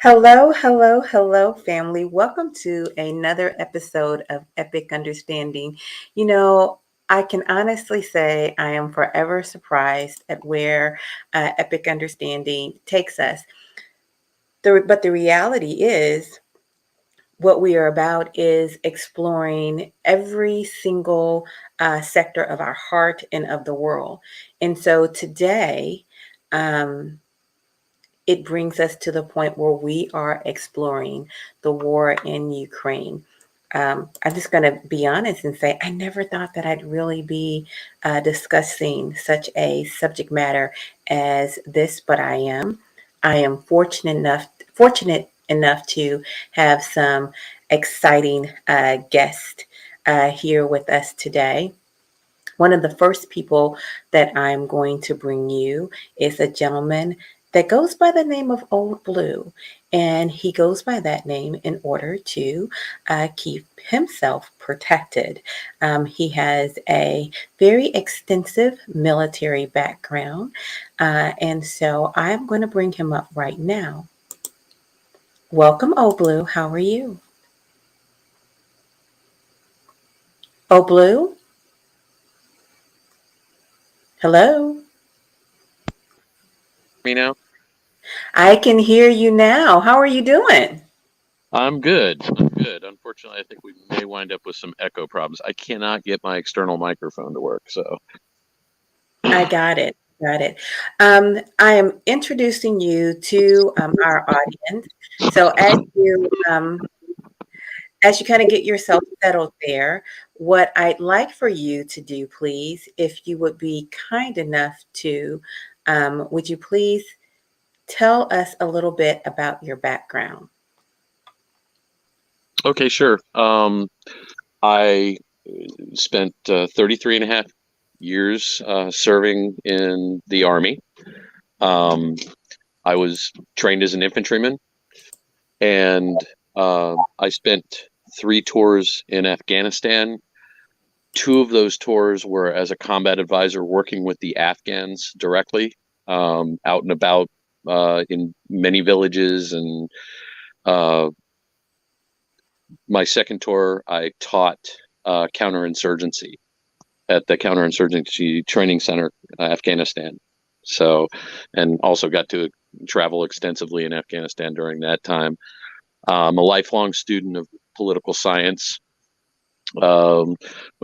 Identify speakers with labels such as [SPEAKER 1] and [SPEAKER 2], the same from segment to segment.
[SPEAKER 1] Hello, hello, hello, family. Welcome to another episode of Epic Understanding. You know, I can honestly say I am forever surprised at where Epic Understanding takes us. But the reality is, what we are about is exploring every single sector of our heart and of the world. And so today, um, it brings us to the point where we are exploring the war in Ukraine. I'm just going to be honest and say I never thought that I'd really be discussing such a subject matter as this, but I am. I am fortunate enough to have some exciting guests here with us today. One of the first people that I'm going to bring you is a gentleman that goes by the name of Old Blue. And he goes by that name in order to keep himself protected. He has a very extensive military background. And so I'm going to bring him up right now. Welcome, Old Blue. How are you? Old Blue? Hello?
[SPEAKER 2] Me now?
[SPEAKER 1] I can hear you now. How are you doing?
[SPEAKER 2] I'm good. I'm good. Unfortunately, I think we may wind up with some echo problems. I cannot get my external microphone to work, so.
[SPEAKER 1] I got it. Got it. I am introducing you to our audience. So as you kind of get yourself settled there, what I'd like for you to do, please, if you would be kind enough to, would you please tell us a little bit about your background?
[SPEAKER 2] Okay, sure. I spent 33 and a half years serving in the Army. Um, I was trained as an infantryman, and I spent 3 tours in Afghanistan. 2 of those tours were as a combat advisor working with the Afghans directly, out and about in many villages. And uh, my second tour, I taught counterinsurgency at the counterinsurgency training center, Afghanistan. So, and also got to travel extensively in Afghanistan during that time. I'm a lifelong student of political science. Went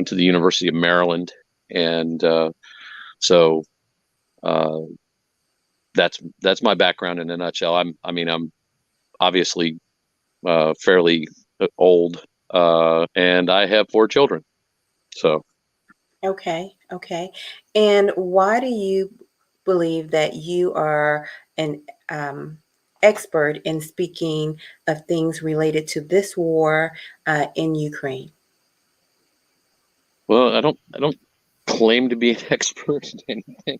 [SPEAKER 2] to the University of Maryland, and so uh, that's my background in a nutshell. I'm obviously fairly old, and I have 4 children. So,
[SPEAKER 1] Okay, okay. And why do you believe that you are an expert in speaking of things related to this war in Ukraine?
[SPEAKER 2] well, I don't claim to be an expert in anything.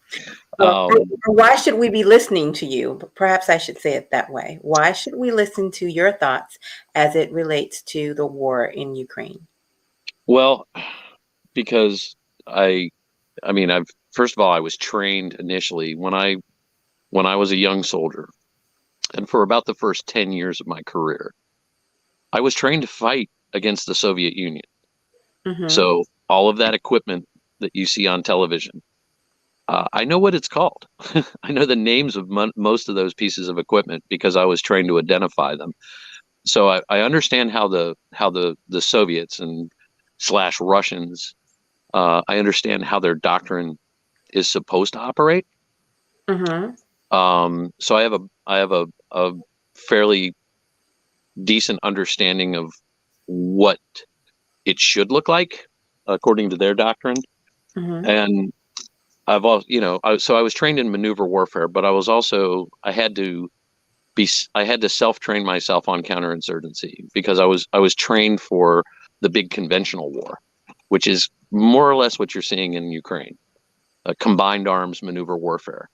[SPEAKER 2] Um,
[SPEAKER 1] Or why should we be listening to you? Perhaps I should say it that way. Why should we listen to your thoughts as it relates to the war in Ukraine?
[SPEAKER 2] well, because I've first of all, I was trained initially when I was a young soldier, and for about the first 10 years of my career, I was trained to fight against the Soviet Union.
[SPEAKER 1] Mm-hmm.
[SPEAKER 2] So all of that equipment that you see on television, I know what it's called. I know the names of most of those pieces of equipment because I was trained to identify them. So I understand how the Soviets and slash Russians. I understand how their doctrine is supposed to operate.
[SPEAKER 1] Mm-hmm.
[SPEAKER 2] So I have a fairly decent understanding of what it should look like according to their doctrine.
[SPEAKER 1] Mm-hmm.
[SPEAKER 2] And I've also, so I was trained in maneuver warfare, but I had to self-train myself on counterinsurgency because I was trained for the big conventional war, which is more or less what you're seeing in Ukraine, combined arms maneuver warfare.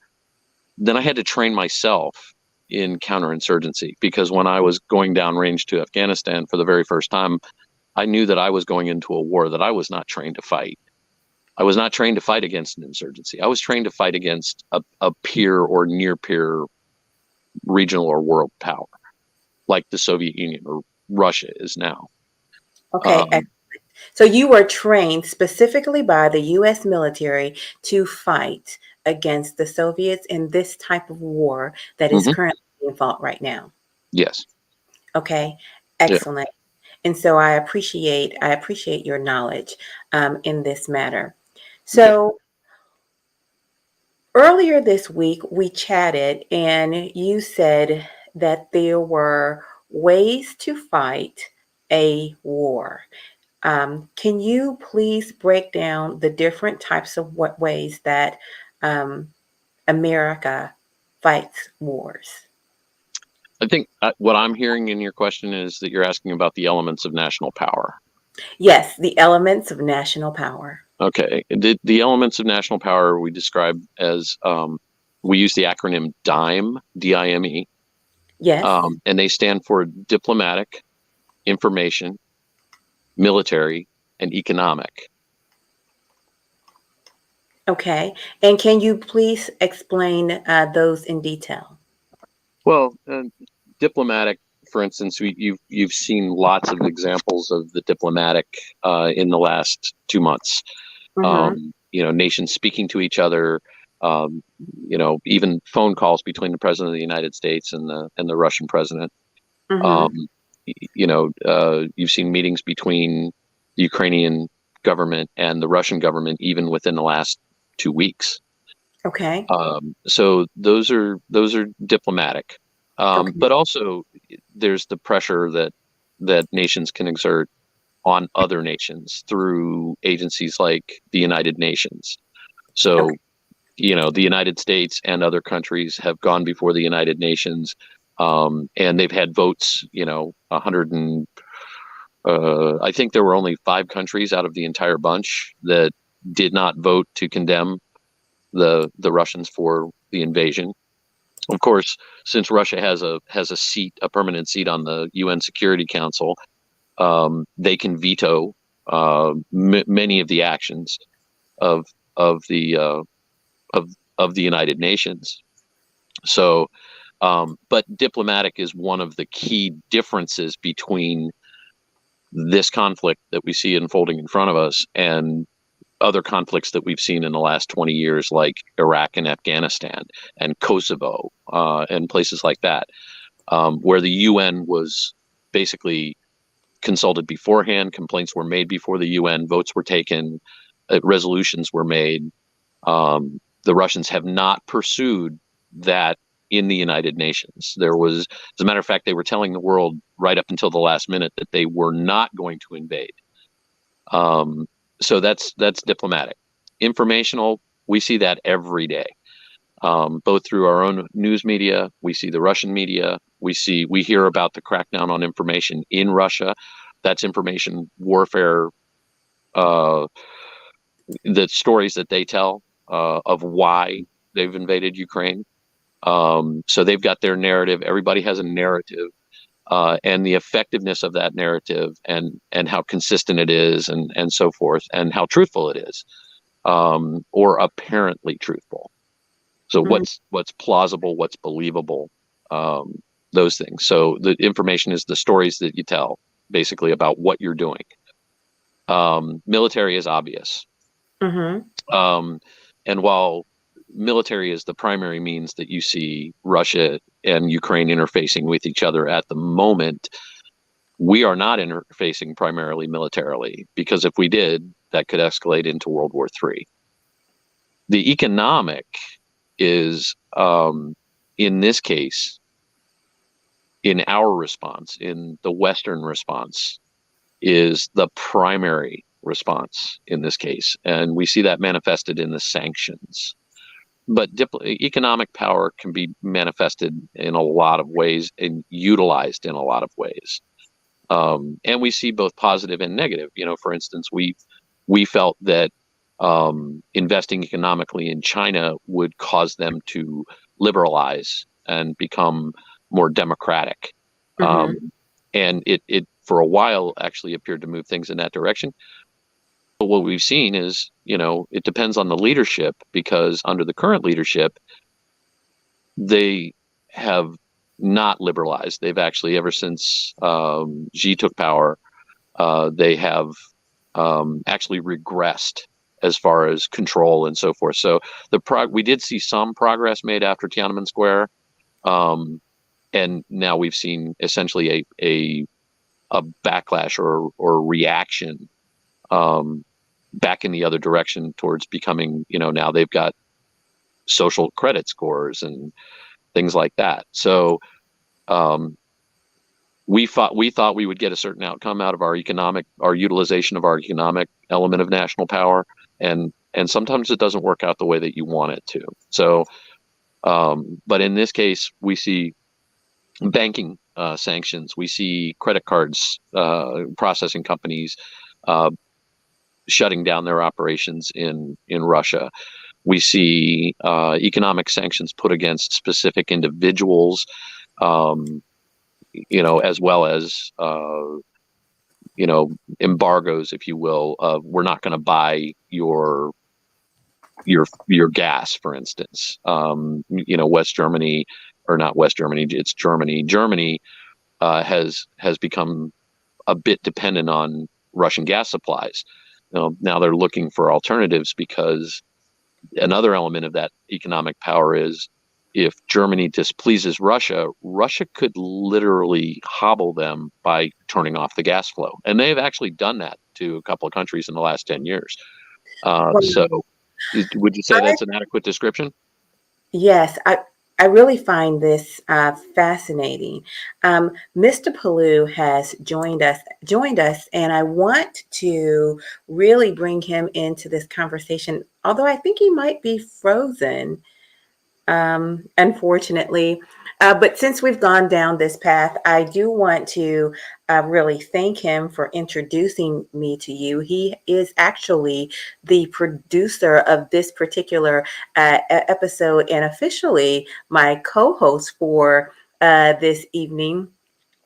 [SPEAKER 2] Then I had to train myself in counterinsurgency because when I was going downrange to Afghanistan for the very first time, I knew that I was going into a war that I was not trained to fight. I was not trained to fight against an insurgency. I was trained to fight against a peer or near peer regional or world power. like the Soviet Union or Russia is now.
[SPEAKER 1] Okay. So you were trained specifically by the U.S. military to fight against the Soviets in this type of war that is
[SPEAKER 2] Mhm.
[SPEAKER 1] currently being fought right now.
[SPEAKER 2] Yes.
[SPEAKER 1] Okay,
[SPEAKER 2] Yeah.
[SPEAKER 1] excellent. And so I appreciate your knowledge in this matter.
[SPEAKER 2] Okay.
[SPEAKER 1] So earlier this week we chatted, and you said that there were ways to fight a war. Can you please break down the different types of what ways that um, America fights wars?
[SPEAKER 2] I think what I'm hearing in your question is that you're asking about the elements of national power.
[SPEAKER 1] Yes, the elements of national power.
[SPEAKER 2] Okay. The elements of national power we describe as we use the acronym DIME, DIME,
[SPEAKER 1] Yes.
[SPEAKER 2] and they stand for diplomatic, information, military, and economic.
[SPEAKER 1] Okay. And can you please explain those in detail?
[SPEAKER 2] Well, diplomatic, for instance, you've seen lots of examples of the diplomatic in the last 2 months.
[SPEAKER 1] Mm-hmm.
[SPEAKER 2] Nations speaking to each other. Um, even phone calls between the president of the United States and the Russian president.
[SPEAKER 1] Mm-hmm.
[SPEAKER 2] Um, you've seen meetings between the Ukrainian government and the Russian government, even within the last 2 weeks.
[SPEAKER 1] Okay.
[SPEAKER 2] So those are diplomatic,
[SPEAKER 1] Okay.
[SPEAKER 2] but also there's the pressure that nations can exert on other nations through agencies like the United Nations.
[SPEAKER 1] Okay.
[SPEAKER 2] So, the United States and other countries have gone before the United Nations, and they've had votes. 100 and I think there were only 5 countries out of the entire bunch that did not vote to condemn the Russians for the invasion. Of course, since Russia has a seat, a permanent seat on the UN Security Council, they can veto many of the actions of of the of the United Nations. So, but diplomatic is one of the key differences between this conflict that we see unfolding in front of us and other conflicts that we've seen in the last 20 years, like Iraq and Afghanistan and Kosovo and places like that, where the UN was basically consulted beforehand, complaints were made before the UN, votes were taken, resolutions were made. The Russians have not pursued that in the United Nations. As a matter of fact, they were telling the world right up until the last minute that they were not going to invade. So that's diplomatic. Informational, we see that every day, both through our own news media. We see the Russian media. We hear about the crackdown on information in Russia. That's information warfare. Uh, the stories that they tell of why they've invaded Ukraine. So they've got their narrative. Everybody has a narrative, and the effectiveness of that narrative, and how consistent it is, and so forth, and how truthful it is, or apparently truthful. So
[SPEAKER 1] Mhm.
[SPEAKER 2] what's plausible, what's believable, those things. So the information is the stories that you tell, basically, about what you're doing. Military is obvious.
[SPEAKER 1] Mhm.
[SPEAKER 2] Um, and while military is the primary means that you see Russia and Ukraine interfacing with each other at the moment, we are not interfacing primarily militarily, because if we did, that could escalate into World War III. The economic is, in this case, in our response, in the Western response, is the primary response in this case. And we see that manifested in the sanctions. But economic power can be manifested in a lot of ways and utilized in a lot of ways. And we see both positive and negative. For instance, we felt that investing economically in China would cause them to liberalize and become more democratic.
[SPEAKER 1] Mhm.
[SPEAKER 2] Um, and it for a while actually appeared to move things in that direction. But what we've seen is, it depends on the leadership, because under the current leadership, they have not liberalized. They've actually, ever since Xi took power, they have actually regressed as far as control and so forth. So we did see some progress made after Tiananmen Square, and now we've seen essentially a backlash or reaction back in the other direction towards becoming, now they've got social credit scores and things like that. So we thought we would get a certain outcome out of our utilization of our economic element of national power, and sometimes it doesn't work out the way that you want it to. So, but in this case, we see banking sanctions, we see credit cards, processing companies shutting down their operations in Russia. We see economic sanctions put against specific individuals, as well as embargoes, if you will, of we're not going to buy your gas, for instance. West Germany, or not West Germany, it's Germany. Germany has become a bit dependent on Russian gas supplies. Now they're looking for alternatives, because another element of that economic power is, if Germany displeases Russia, Russia could literally hobble them by turning off the gas flow. And they've actually done that to a couple of countries in the last 10 years. So would you say that's an adequate description?
[SPEAKER 1] Yes, I really find this fascinating. Mr. Pelu has joined us, and I want to really bring him into this conversation, although I think he might be frozen, unfortunately. But since we've gone down this path, I do want to really thank him for introducing me to you. He is actually the producer of this particular episode, and officially my co-host for this evening.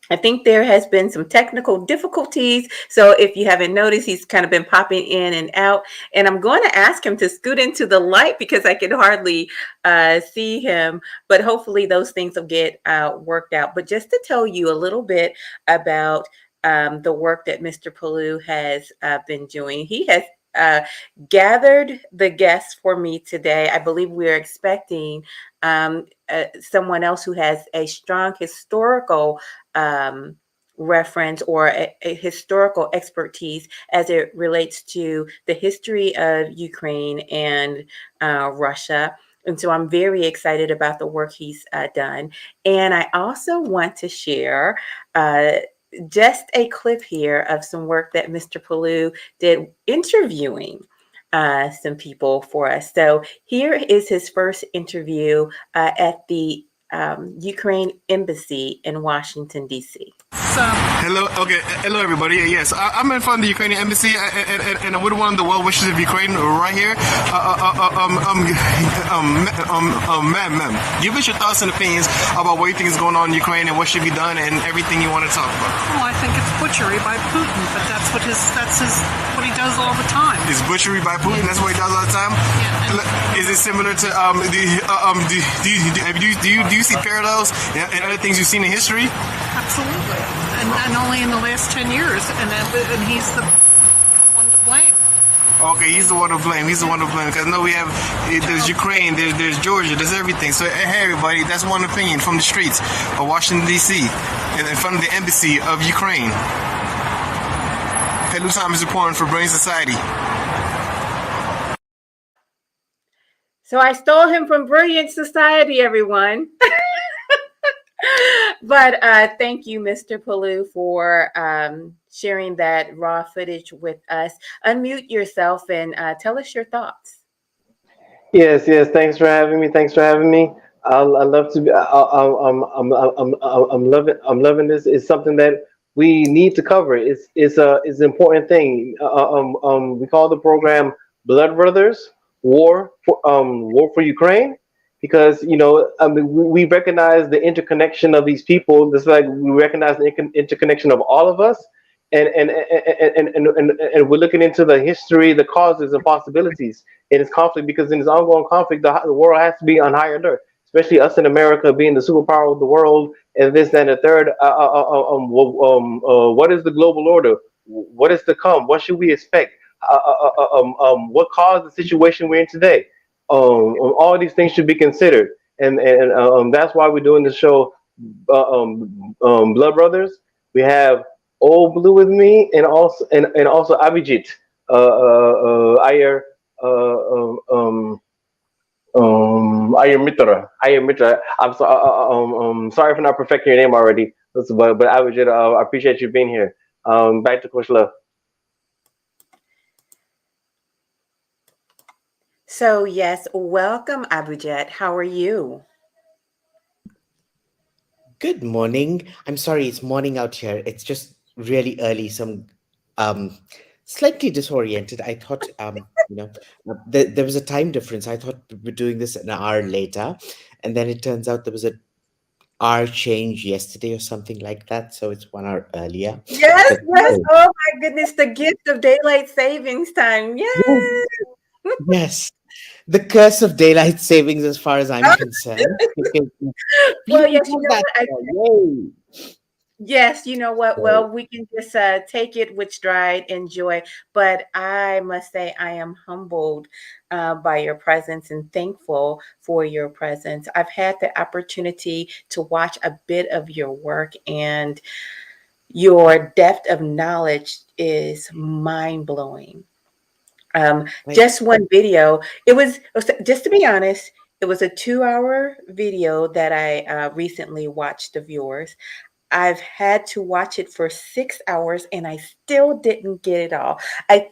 [SPEAKER 1] I think there has been some technical difficulties. So if you haven't noticed, he's kind of been popping in and out. And I'm going to ask him to scoot into the light, because I can hardly see him. But hopefully those things will get worked out. But just to tell you a little bit about the work that Mr. Pelu has been doing, he has gathered the guests for me today. I believe we're expecting someone else who has a strong historical reference, or a historical expertise as it relates to the history of Ukraine and Russia. And so I'm very excited about the work he's done. And I also want to share just a clip here of some work that Mr. Pelu did interviewing some people for us. So here is his first interview at the Ukraine Embassy in Washington, D.C.
[SPEAKER 3] Hello everybody. Yes, I'm in front of the Ukrainian Embassy, and I'm with one of the well wishers of Ukraine right here. Ma'am, give us your thoughts and opinions about what you think is going on in Ukraine and what should be done and everything you want to talk about.
[SPEAKER 4] Well, I think it's butchery by Putin, but that's what he does all the time.
[SPEAKER 3] It's butchery by Putin. That's what he does all the time.
[SPEAKER 4] Yeah.
[SPEAKER 3] Is it similar to do you see parallels in other things you've seen in history?
[SPEAKER 4] Absolutely, and only in the last 10 years, and he's the one to blame.
[SPEAKER 3] Okay, he's the one to blame. He's the one to blame, because I know there's Ukraine, there's Georgia, there's everything. So hey everybody, that's one opinion from the streets of Washington D.C. in front of the embassy of Ukraine. Pelu time is important for Brain Society.
[SPEAKER 1] So I stole him from Brilliant Society, everyone. But thank you, Mr. Pelu, for sharing that raw footage with us. Unmute yourself and tell us your thoughts.
[SPEAKER 5] Yes. Thanks for having me. I love to be. I'm loving this. It's something that we need to cover. It's an important thing. We call the program Blood Brothers War for Ukraine. Because we recognize the interconnection of these people, just like we recognize the interconnection of all of us, and we're looking into the history, the causes, and possibilities in this conflict. Because in this ongoing conflict, the world has to be on high alert, especially us in America being the superpower of the world, and this and the third. What is the global order? What is to come? What should we expect? What caused the situation we're in today? All these things should be considered, and that's why we're doing the show, Blood Brothers. We have Old Blue with me, and also Abhijit, Ayer, Ayer Mitra, Ayer Mitra. Sorry for not perfecting your name already, but Abhijit, I appreciate you being here. Back to Coach Love.
[SPEAKER 1] So, yes, welcome, Abujat. How are you?
[SPEAKER 6] Good morning. I'm sorry, it's morning out here. It's just really early, so I'm slightly disoriented. I thought, there was a time difference. I thought we were doing this an hour later, and then it turns out there was a hour change yesterday or something like that, so it's 1 hour earlier.
[SPEAKER 1] Yes,
[SPEAKER 6] But
[SPEAKER 1] yes. Oh my goodness, the gift of daylight savings time.
[SPEAKER 6] yes,
[SPEAKER 1] Yes.
[SPEAKER 6] yes, the curse of daylight savings, as far as I'm concerned, because we
[SPEAKER 1] Well,
[SPEAKER 6] don't
[SPEAKER 1] yes, you
[SPEAKER 6] have
[SPEAKER 1] know
[SPEAKER 6] that
[SPEAKER 1] what?
[SPEAKER 6] here. Yay!
[SPEAKER 1] Yes, you know what?
[SPEAKER 6] So,
[SPEAKER 1] Well, we can just take it with stride, enjoy. But I must say, I am humbled by your presence and thankful for your presence. I've had the opportunity to watch a bit of your work, and your depth of knowledge is mind blowing.
[SPEAKER 6] right.
[SPEAKER 1] Just one video. It was just to be honest. It was a 2-hour video that I recently watched of yours. I've had to watch it for 6 hours and I still didn't get it all. I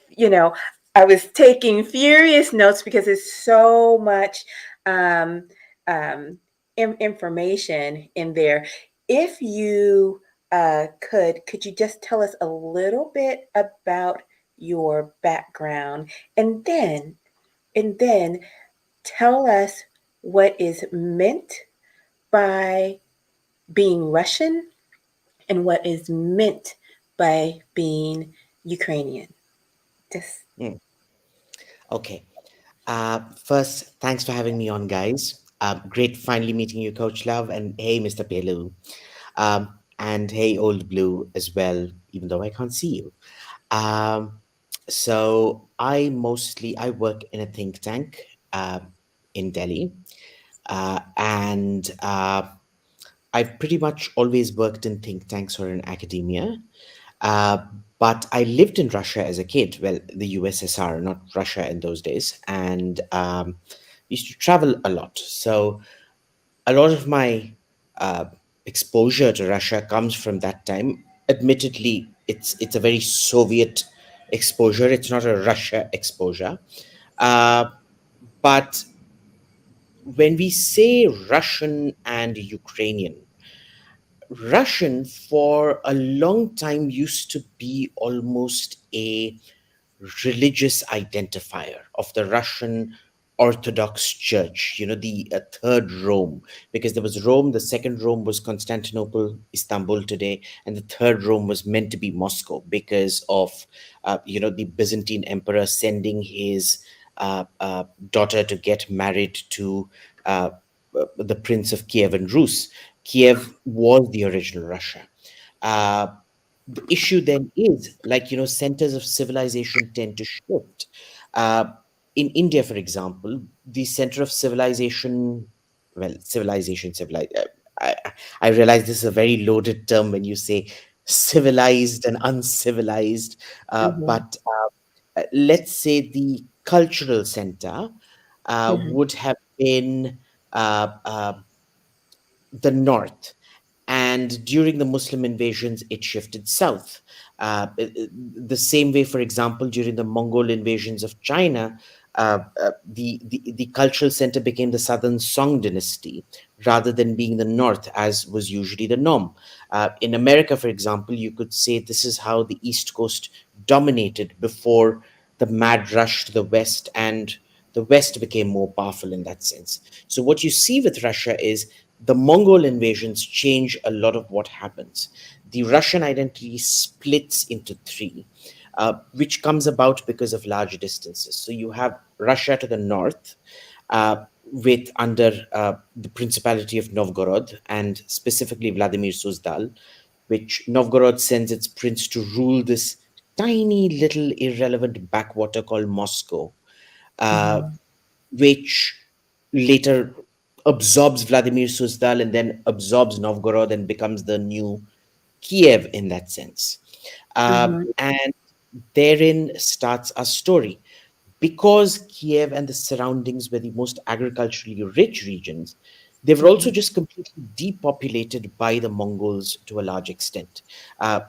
[SPEAKER 1] was taking furious notes because it's so much um, information in there. If you could you just tell us a little bit about your background, and then tell us what is meant by being Russian and what is meant by being Ukrainian. Just
[SPEAKER 6] Mm, okay. First, thanks for having me on, guys. Great finally meeting you, Coach Love, and hey, Mr. Pelu, and hey, Old Blue as well, even though I can't see you. Um, so I work in a think tank in Delhi, and I've pretty much always worked in think tanks or in academia. Uh, but I lived in Russia as a kid, well, the USSR, not Russia in those days, and used to travel a lot. So a lot of my uh, exposure to Russia comes from that time. Admittedly, it's a very Soviet exposure. It's not a Russia exposure. Uh, but when we say Russian and Ukrainian, Russian for a long time used to be almost a religious identifier of the Russian Orthodox Church, the third Rome, because there was Rome, the second Rome was Constantinople, Istanbul today, and the third Rome was meant to be Moscow because of, the Byzantine emperor sending his daughter to get married to uh, the Prince of Kiev and Rus. Kiev was the original Russia. Uh, the issue then is, like, centers of civilization tend to shift. uh, in India, for example, the center of civilization, well, I, I realize this is a very loaded term when you say civilized and uncivilized,
[SPEAKER 1] mhm,
[SPEAKER 6] but let's say the cultural center
[SPEAKER 1] mhm,
[SPEAKER 6] would have been the north, and during the Muslim invasions, it shifted south. The same way, for example, during the Mongol invasions of China, the cultural center became the southern Song dynasty rather than being the north, as was usually the norm. In America, for example, you could say this is how the East Coast dominated before the mad rush to the West, and the West became more powerful in that sense. So, what you see with Russia is the Mongol invasions change a lot of what happens. The Russian identity splits into three, which comes about because of large distances. So you have Russia to the north, with under the Principality of Novgorod, and specifically Vladimir Suzdal, which Novgorod sends its prince to rule this tiny little irrelevant backwater called Moscow, uh,
[SPEAKER 1] Mhm.
[SPEAKER 6] which later absorbs Vladimir Suzdal and then absorbs Novgorod and becomes the new Kiev in that sense.
[SPEAKER 1] Mhm.
[SPEAKER 6] And therein starts our story. Because Kiev and the surroundings were the most agriculturally rich regions, they were also
[SPEAKER 1] Mhm.
[SPEAKER 6] just completely depopulated by the Mongols to a large extent. Uh,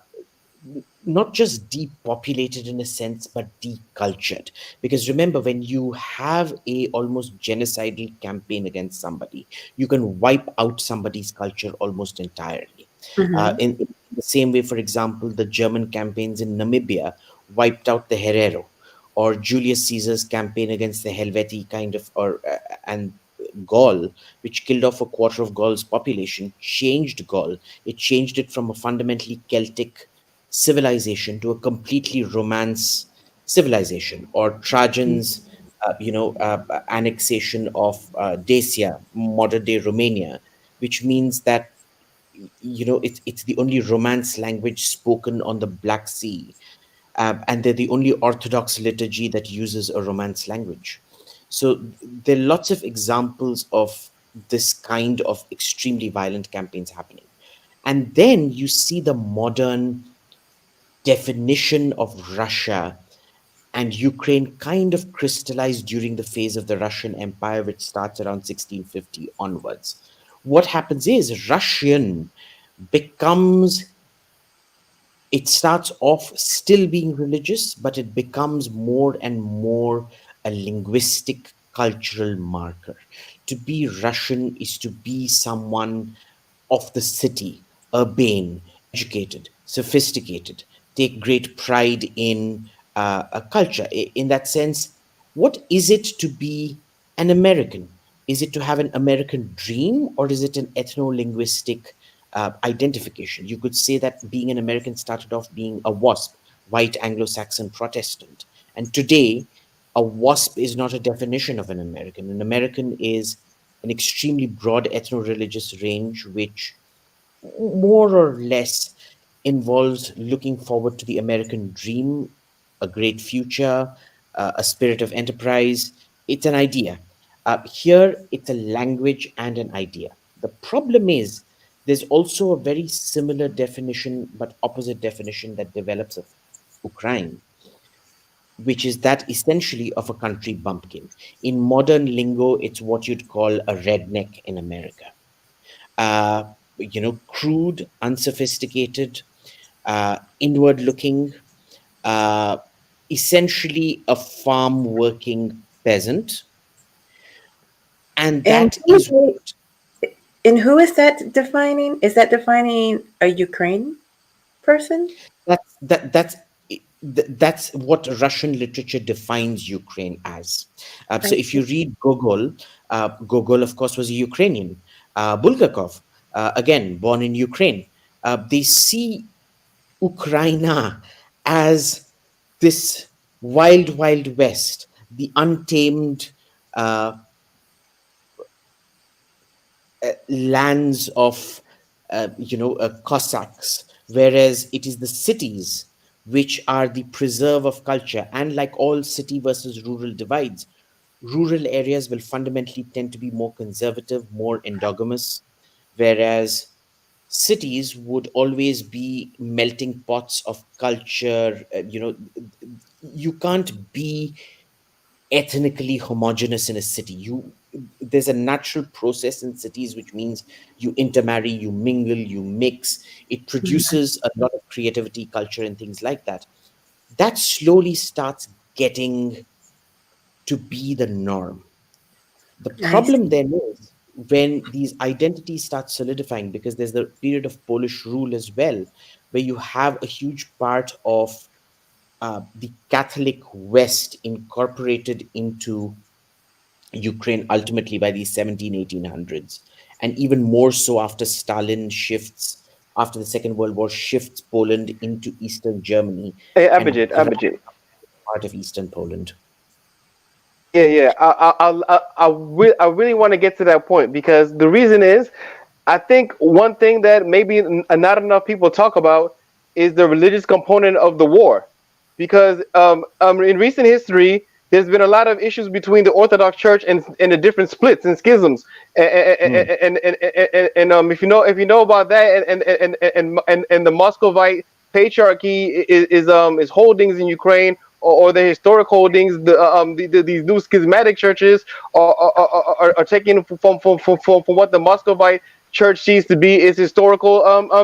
[SPEAKER 6] Not just depopulated in a sense, but decultured. Because remember, when you have a almost genocidal campaign against somebody, you can wipe out somebody's culture almost entirely.
[SPEAKER 1] Mhm.
[SPEAKER 6] In the same way, for example, the German campaigns in Namibia wiped out the Herero, or Julius Caesar's campaign against the Helvetii kind of, or and Gaul, which killed off a quarter of Gaul's population, changed Gaul. It changed it from a fundamentally Celtic civilization to a completely Romance civilization, or Trajan's annexation of Dacia, modern day Romania, which means that it's the only Romance language spoken on the Black Sea, and they're the only Orthodox liturgy that uses a Romance language. So there are lots of examples of this kind of extremely violent campaigns happening. And then you see the modern definition of Russia and Ukraine kind of crystallized during the phase of the Russian Empire, which starts around 1650 onwards. What happens is Russian becomes, it starts off still being religious, but it becomes more and more a linguistic cultural marker. To be Russian is to be someone of the city, urbane, educated, sophisticated, take great pride in a culture. In that sense, what is it to be an American? Is it to have an American dream, or is it an ethno linguistic identification? You could say that being an American started off being a WASP, white Anglo Saxon Protestant. And today, a WASP is not a definition of an American. An American is an extremely broad ethno religious range, which more or less involves looking forward to the American dream, a great future, a spirit of enterprise. It's an idea. Here, it's a language and an idea. The problem is there's also a very similar definition, but opposite definition that develops of Ukraine, which is that essentially of a country bumpkin. In modern lingo, it's what you'd call a redneck in America. uh, Crude, unsophisticated, inward looking, uh, essentially a farm working peasant. And
[SPEAKER 1] And
[SPEAKER 6] that
[SPEAKER 1] who is
[SPEAKER 6] is
[SPEAKER 1] it- and who is that defining? Is that defining a Ukraine person?
[SPEAKER 6] that's that's what Russian literature defines Ukraine as. So
[SPEAKER 1] I
[SPEAKER 6] if you read Gogol, Gogol, of course, was a Ukrainian. Bulgakov, again, born in Ukraine. They see Ukraine as this wild, wild west, the untamed uh, lands of Cossacks, whereas it is the cities which are the preserve of culture. And like all city versus rural divides, rural areas will fundamentally tend to be more conservative, more endogamous, whereas cities would always be melting pots of culture. You can't be ethnically homogenous in a city. There's a natural process in cities, which means you intermarry, you mingle, you mix. It
[SPEAKER 1] Mhm.
[SPEAKER 6] produces a lot of creativity, culture, and things like that. That slowly starts getting to be the norm. The
[SPEAKER 1] I
[SPEAKER 6] problem
[SPEAKER 1] see.
[SPEAKER 6] then is when these identities start solidifying, because there's the period of Polish rule as well, where you have a huge part of the Catholic West incorporated into Ukraine ultimately by the 1800s, and even more so after Stalin shifts, after the Second World War, shifts Poland into Eastern Germany
[SPEAKER 5] Hey,
[SPEAKER 6] and
[SPEAKER 5] Abhijit,
[SPEAKER 6] grabs
[SPEAKER 5] Abhijit.
[SPEAKER 6] part of Eastern Poland.
[SPEAKER 5] yeah. I really want to get to that point because the reason is, I think one thing that maybe not enough people talk about is the religious component of the war, because in recent history, there's been a lot of issues between the Orthodox Church and the different splits and schisms,
[SPEAKER 6] Mm.
[SPEAKER 5] and if you know about that, and the Muscovite patriarchy is holdings in Ukraine, or the historic holdings, these new schismatic churches are taken from what the Muscovite church sees to be its historical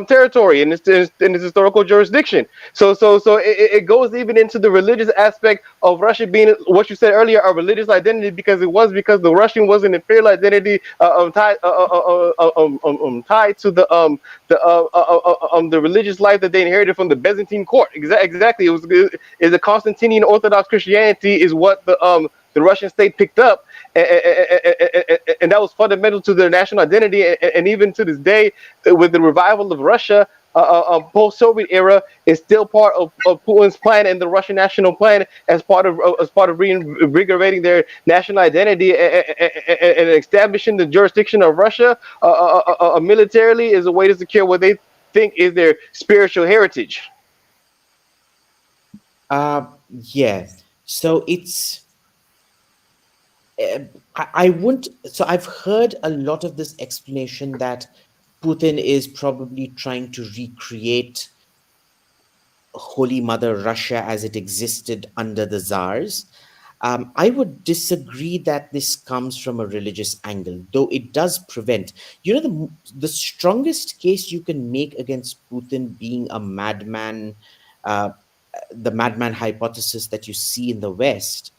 [SPEAKER 5] territory and its historical jurisdiction. So it goes even into the religious aspect of Russia being what you said earlier, a religious identity, because the Russian was an imperial identity tied to the religious life that they inherited from the Byzantine court. Exactly, is the Constantinian Orthodox Christianity is what the Russian state picked up, and that was fundamental to their national identity. And even to this day, with the revival of Russia, post-Soviet era is still part of Putin's plan and the Russian national plan as part of reinvigorating their national identity and establishing the jurisdiction of Russia militarily is a way to secure what they think is their spiritual heritage.
[SPEAKER 6] Yeah. So it's I wouldn't. So I've heard a lot of this explanation that Putin is probably trying to recreate Holy Mother Russia as it existed under the Tsars. I would disagree that this comes from a religious angle, though it does prevent. You know, the strongest case you can make against Putin being a madman, uh, the madman hypothesis that you see in the West,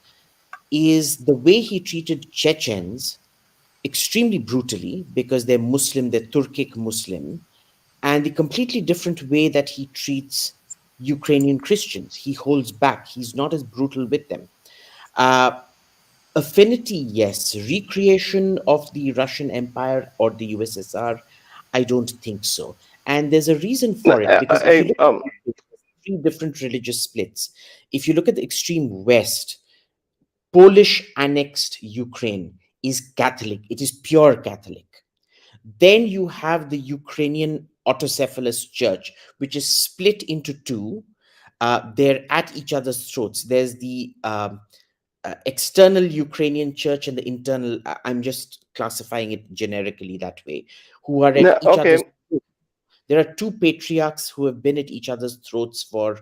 [SPEAKER 6] is the way he treated Chechens extremely brutally because they're Muslim, they're Turkic Muslim, and the completely different way that he treats Ukrainian Christians. He holds back, he's not as brutal with them. Uh, Affinity, yes. Recreation of the Russian Empire or the USSR, I don't think so. And there's a reason for it because if you
[SPEAKER 5] Hey,
[SPEAKER 6] look at three different religious splits, if you look at the extreme West, Polish annexed Ukraine is Catholic, it is pure Catholic. Then you have the Ukrainian autocephalous church, which is split into two. They're at each other's throats. There's the external Ukrainian church and the internal, I'm just classifying it generically that way, who are
[SPEAKER 5] no,
[SPEAKER 6] at each
[SPEAKER 5] okay.
[SPEAKER 6] other's throats. There are two patriarchs who have been at each other's throats for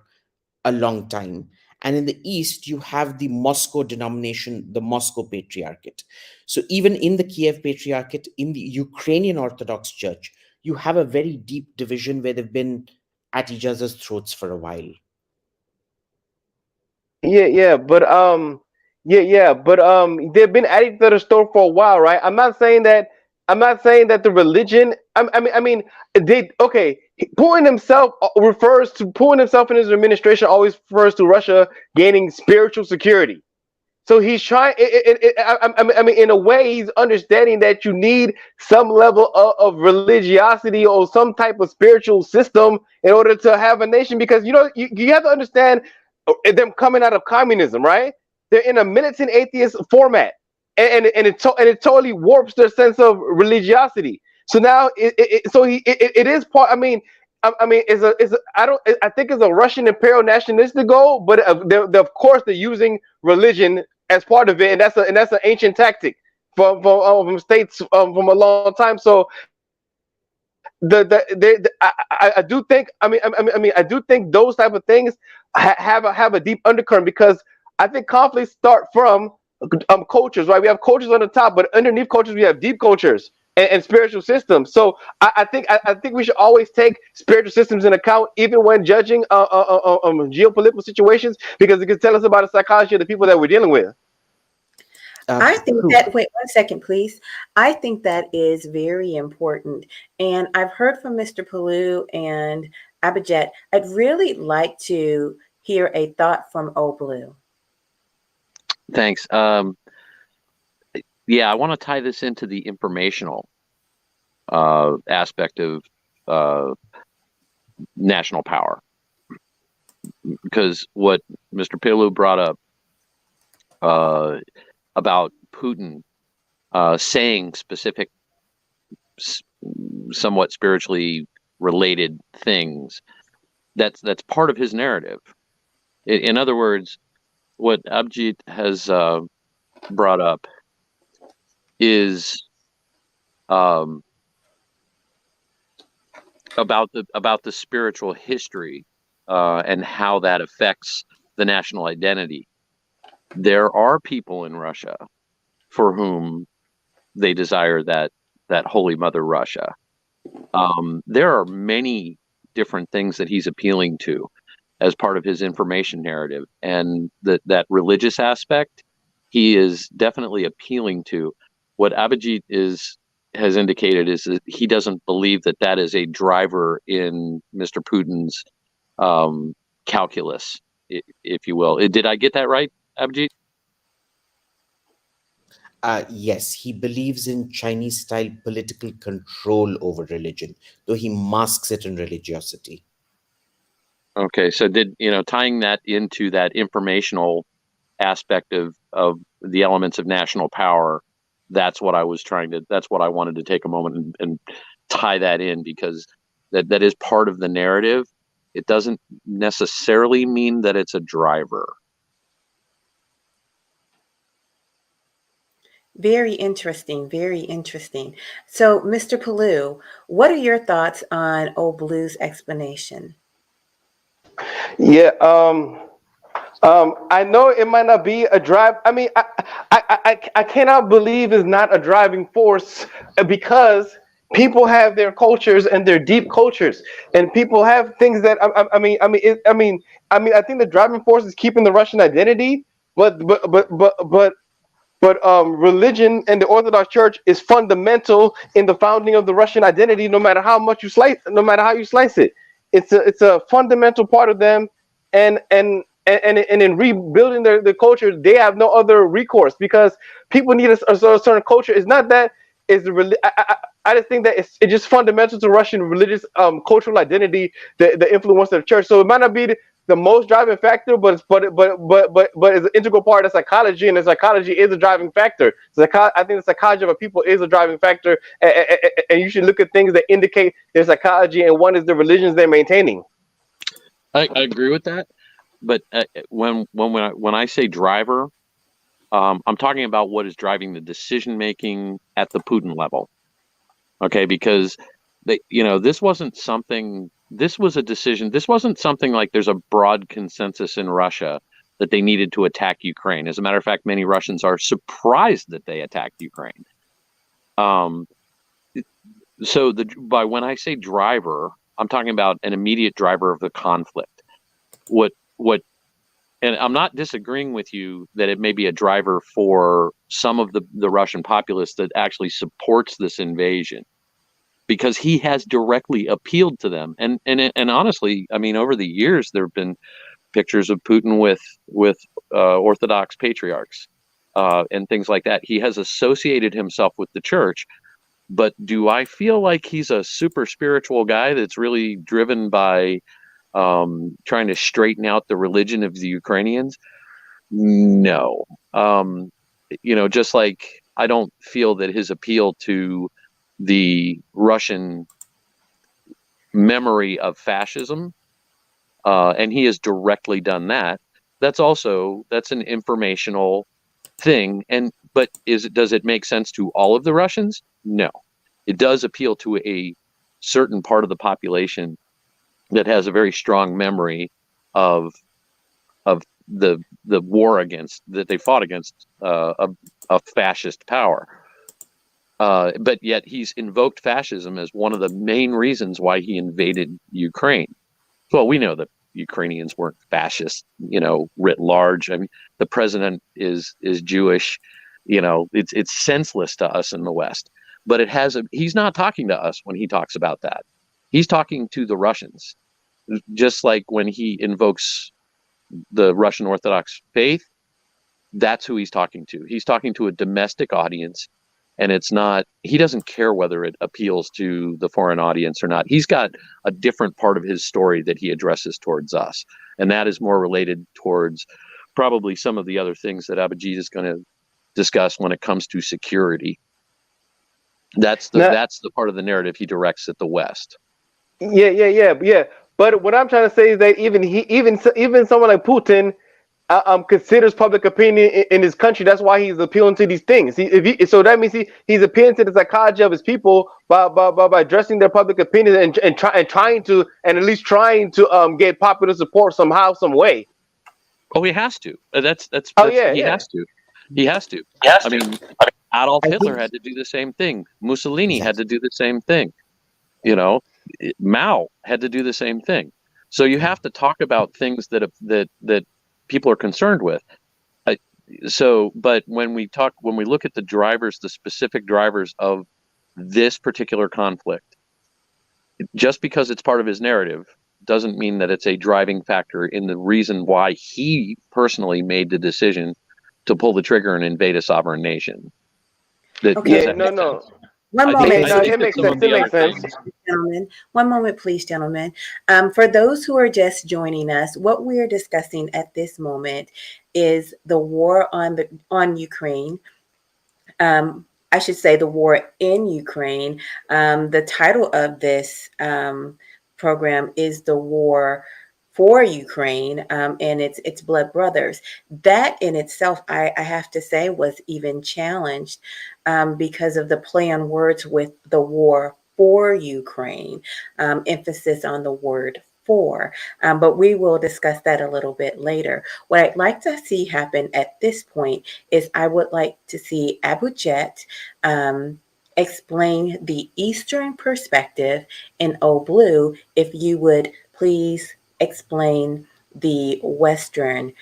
[SPEAKER 6] a long time. And in the East, you have the Moscow denomination, the Moscow Patriarchate. So even in the Kiev Patriarchate, in the Ukrainian Orthodox Church, you have a very deep division where they've been at each other's throats for a while.
[SPEAKER 5] But they've been adding to the store for a while, right? I'm not saying that the religion. I mean, they okay. Putin himself and his administration always refers to Russia gaining spiritual security. So he's trying. I mean, in a way, he's understanding that you need some level of religiosity or some type of spiritual system in order to have a nation. Because you have to understand them coming out of communism, right? They're in a militant atheist format, and it totally warps their sense of religiosity. So now, it is part. I mean, I think it's a Russian imperial nationalistic goal, but of course they're using religion as part of it, and that's an ancient tactic from states from a long time. So I do think I do think those type of things have a deep undercurrent, because I think conflicts start from cultures, right? We have cultures on the top, but underneath cultures we have deep cultures and spiritual systems. So I think we should always take spiritual systems in account, even when judging geopolitical situations, because it can tell us about the psychology of the people that we're dealing with.
[SPEAKER 1] I think
[SPEAKER 6] True.
[SPEAKER 1] that, wait 1 second, please. I think that is very important. And I've heard from Mr. Pelu and Abhijit. I'd really like to hear a thought from O Blue.
[SPEAKER 2] Thanks. Yeah, I want to tie this into the informational aspect of national power, because what Mr. Pelu brought up about Putin saying specific, somewhat spiritually related things. That's part of his narrative. In other words, what Abhijit has brought up is about the spiritual history and how that affects the national identity. There are people in Russia for whom they desire that Holy Mother Russia. There are many different things that he's appealing to as part of his information narrative, and that religious aspect he is definitely appealing to. What Abhijit has indicated is that he doesn't believe that is a driver in Mr. Putin's calculus, if you will. Did I get that right, Abhijit?
[SPEAKER 6] Yes, he believes in Chinese-style political control over religion, though he masks it in religiosity.
[SPEAKER 2] Okay, so tying that into that informational aspect of the elements of national power, that's what I wanted to take a moment and tie that in, because that is part of the narrative. It doesn't necessarily mean that it's a driver.
[SPEAKER 1] Very interesting, very interesting. So, Mr. Pelu, what are your thoughts on Old Blue's explanation?
[SPEAKER 5] Yeah, I know it might not be a drive. I mean, I cannot believe it's not a driving force, because people have their cultures and their deep cultures, and people have things that I think the driving force is keeping the Russian identity, but religion and the Orthodox Church is fundamental in the founding of the Russian identity. No matter how much you slice, no matter how you slice it, it's a fundamental part of them. And in rebuilding their culture, they have no other recourse, because people need a certain culture. It's not that it's really. I just think that it's just fundamental to Russian religious cultural identity, the influence of the church. So it might not be the most driving factor, but it's an integral part of psychology, and the psychology is a driving factor. So I think the psychology of a people is a driving factor, and you should look at things that indicate their psychology, and one is the religions they're maintaining.
[SPEAKER 2] I agree with that, but when I say driver, I'm talking about what is driving the decision making at the Putin level. Okay, because this wasn't something. This was a decision. This wasn't something like there's a broad consensus in Russia that they needed to attack Ukraine. As a matter of fact, many Russians are surprised that they attacked Ukraine. So when I say driver, I'm talking about an immediate driver of the conflict. And I'm not disagreeing with you that it may be a driver for some of the Russian populace that actually supports this invasion, because he has directly appealed to them. And honestly, I mean, over the years, there have been pictures of Putin with Orthodox patriarchs and things like that. He has associated himself with the church. But do I feel like he's a super spiritual guy that's really driven by trying to straighten out the religion of the Ukrainians? No. Just like I don't feel that his appeal to the Russian memory of fascism, and he has directly done that. That's an informational thing. But does it make sense to all of the Russians? No. It does appeal to a certain part of the population that has a very strong memory of the war that they fought against a fascist power. But yet he's invoked fascism as one of the main reasons why he invaded Ukraine. Well, we know that Ukrainians weren't fascist, writ large. I mean, the president is Jewish. It's senseless to us in the West. But he's not talking to us when he talks about that. He's talking to the Russians. Just like when he invokes the Russian Orthodox faith, that's who he's talking to. He's talking to a domestic audience. And he doesn't care whether it appeals to the foreign audience or not. He's got a different part of his story that he addresses towards us. And that is more related towards probably some of the other things that Abhijit is going to discuss when it comes to security. That's
[SPEAKER 5] Now,
[SPEAKER 2] the part of the narrative he directs at the West.
[SPEAKER 5] yeah. But what I'm trying to say is that even someone like Putin considers public opinion in his country. That's why he's appealing to these things. So that means he's appealing to the psychology of his people by addressing their public opinion and trying to at least trying to get popular support somehow, some way.
[SPEAKER 2] Oh, he has to. That's
[SPEAKER 5] Oh yeah,
[SPEAKER 2] he
[SPEAKER 5] yeah.
[SPEAKER 2] has to. He has to. I mean, Adolf Hitler had to do the same thing. Mussolini had to do the same thing. You know, Mao had to do the same thing. So you have to talk about things that people are concerned with. But when we look at the specific drivers of this particular conflict, just because it's part of his narrative doesn't mean that it's a driving factor in the reason why he personally made the decision to pull the trigger and invade a sovereign nation.
[SPEAKER 1] Okay.
[SPEAKER 5] Yeah, no.
[SPEAKER 1] One
[SPEAKER 2] I
[SPEAKER 1] moment,
[SPEAKER 2] think,
[SPEAKER 5] No,
[SPEAKER 2] I think
[SPEAKER 5] it
[SPEAKER 2] that
[SPEAKER 5] makes
[SPEAKER 2] some of
[SPEAKER 5] sense. It
[SPEAKER 2] the other
[SPEAKER 5] makes sense.
[SPEAKER 2] things.
[SPEAKER 1] gentlemen. One moment, please, gentlemen. For those who are just joining us, what we are discussing at this moment is the war on Ukraine. I should say the war in Ukraine. The title of this program is the war for Ukraine, and it's blood brothers. That in itself, I have to say, was even challenged because of the play on words with the war for Ukraine, emphasis on the word for. But we will discuss that a little bit later. What I'd like to see happen at this point is I would like to see 𝐁𝐷𝐿 explain the Eastern perspective, and 𝐁𝐵LUE, if you would please explain the Western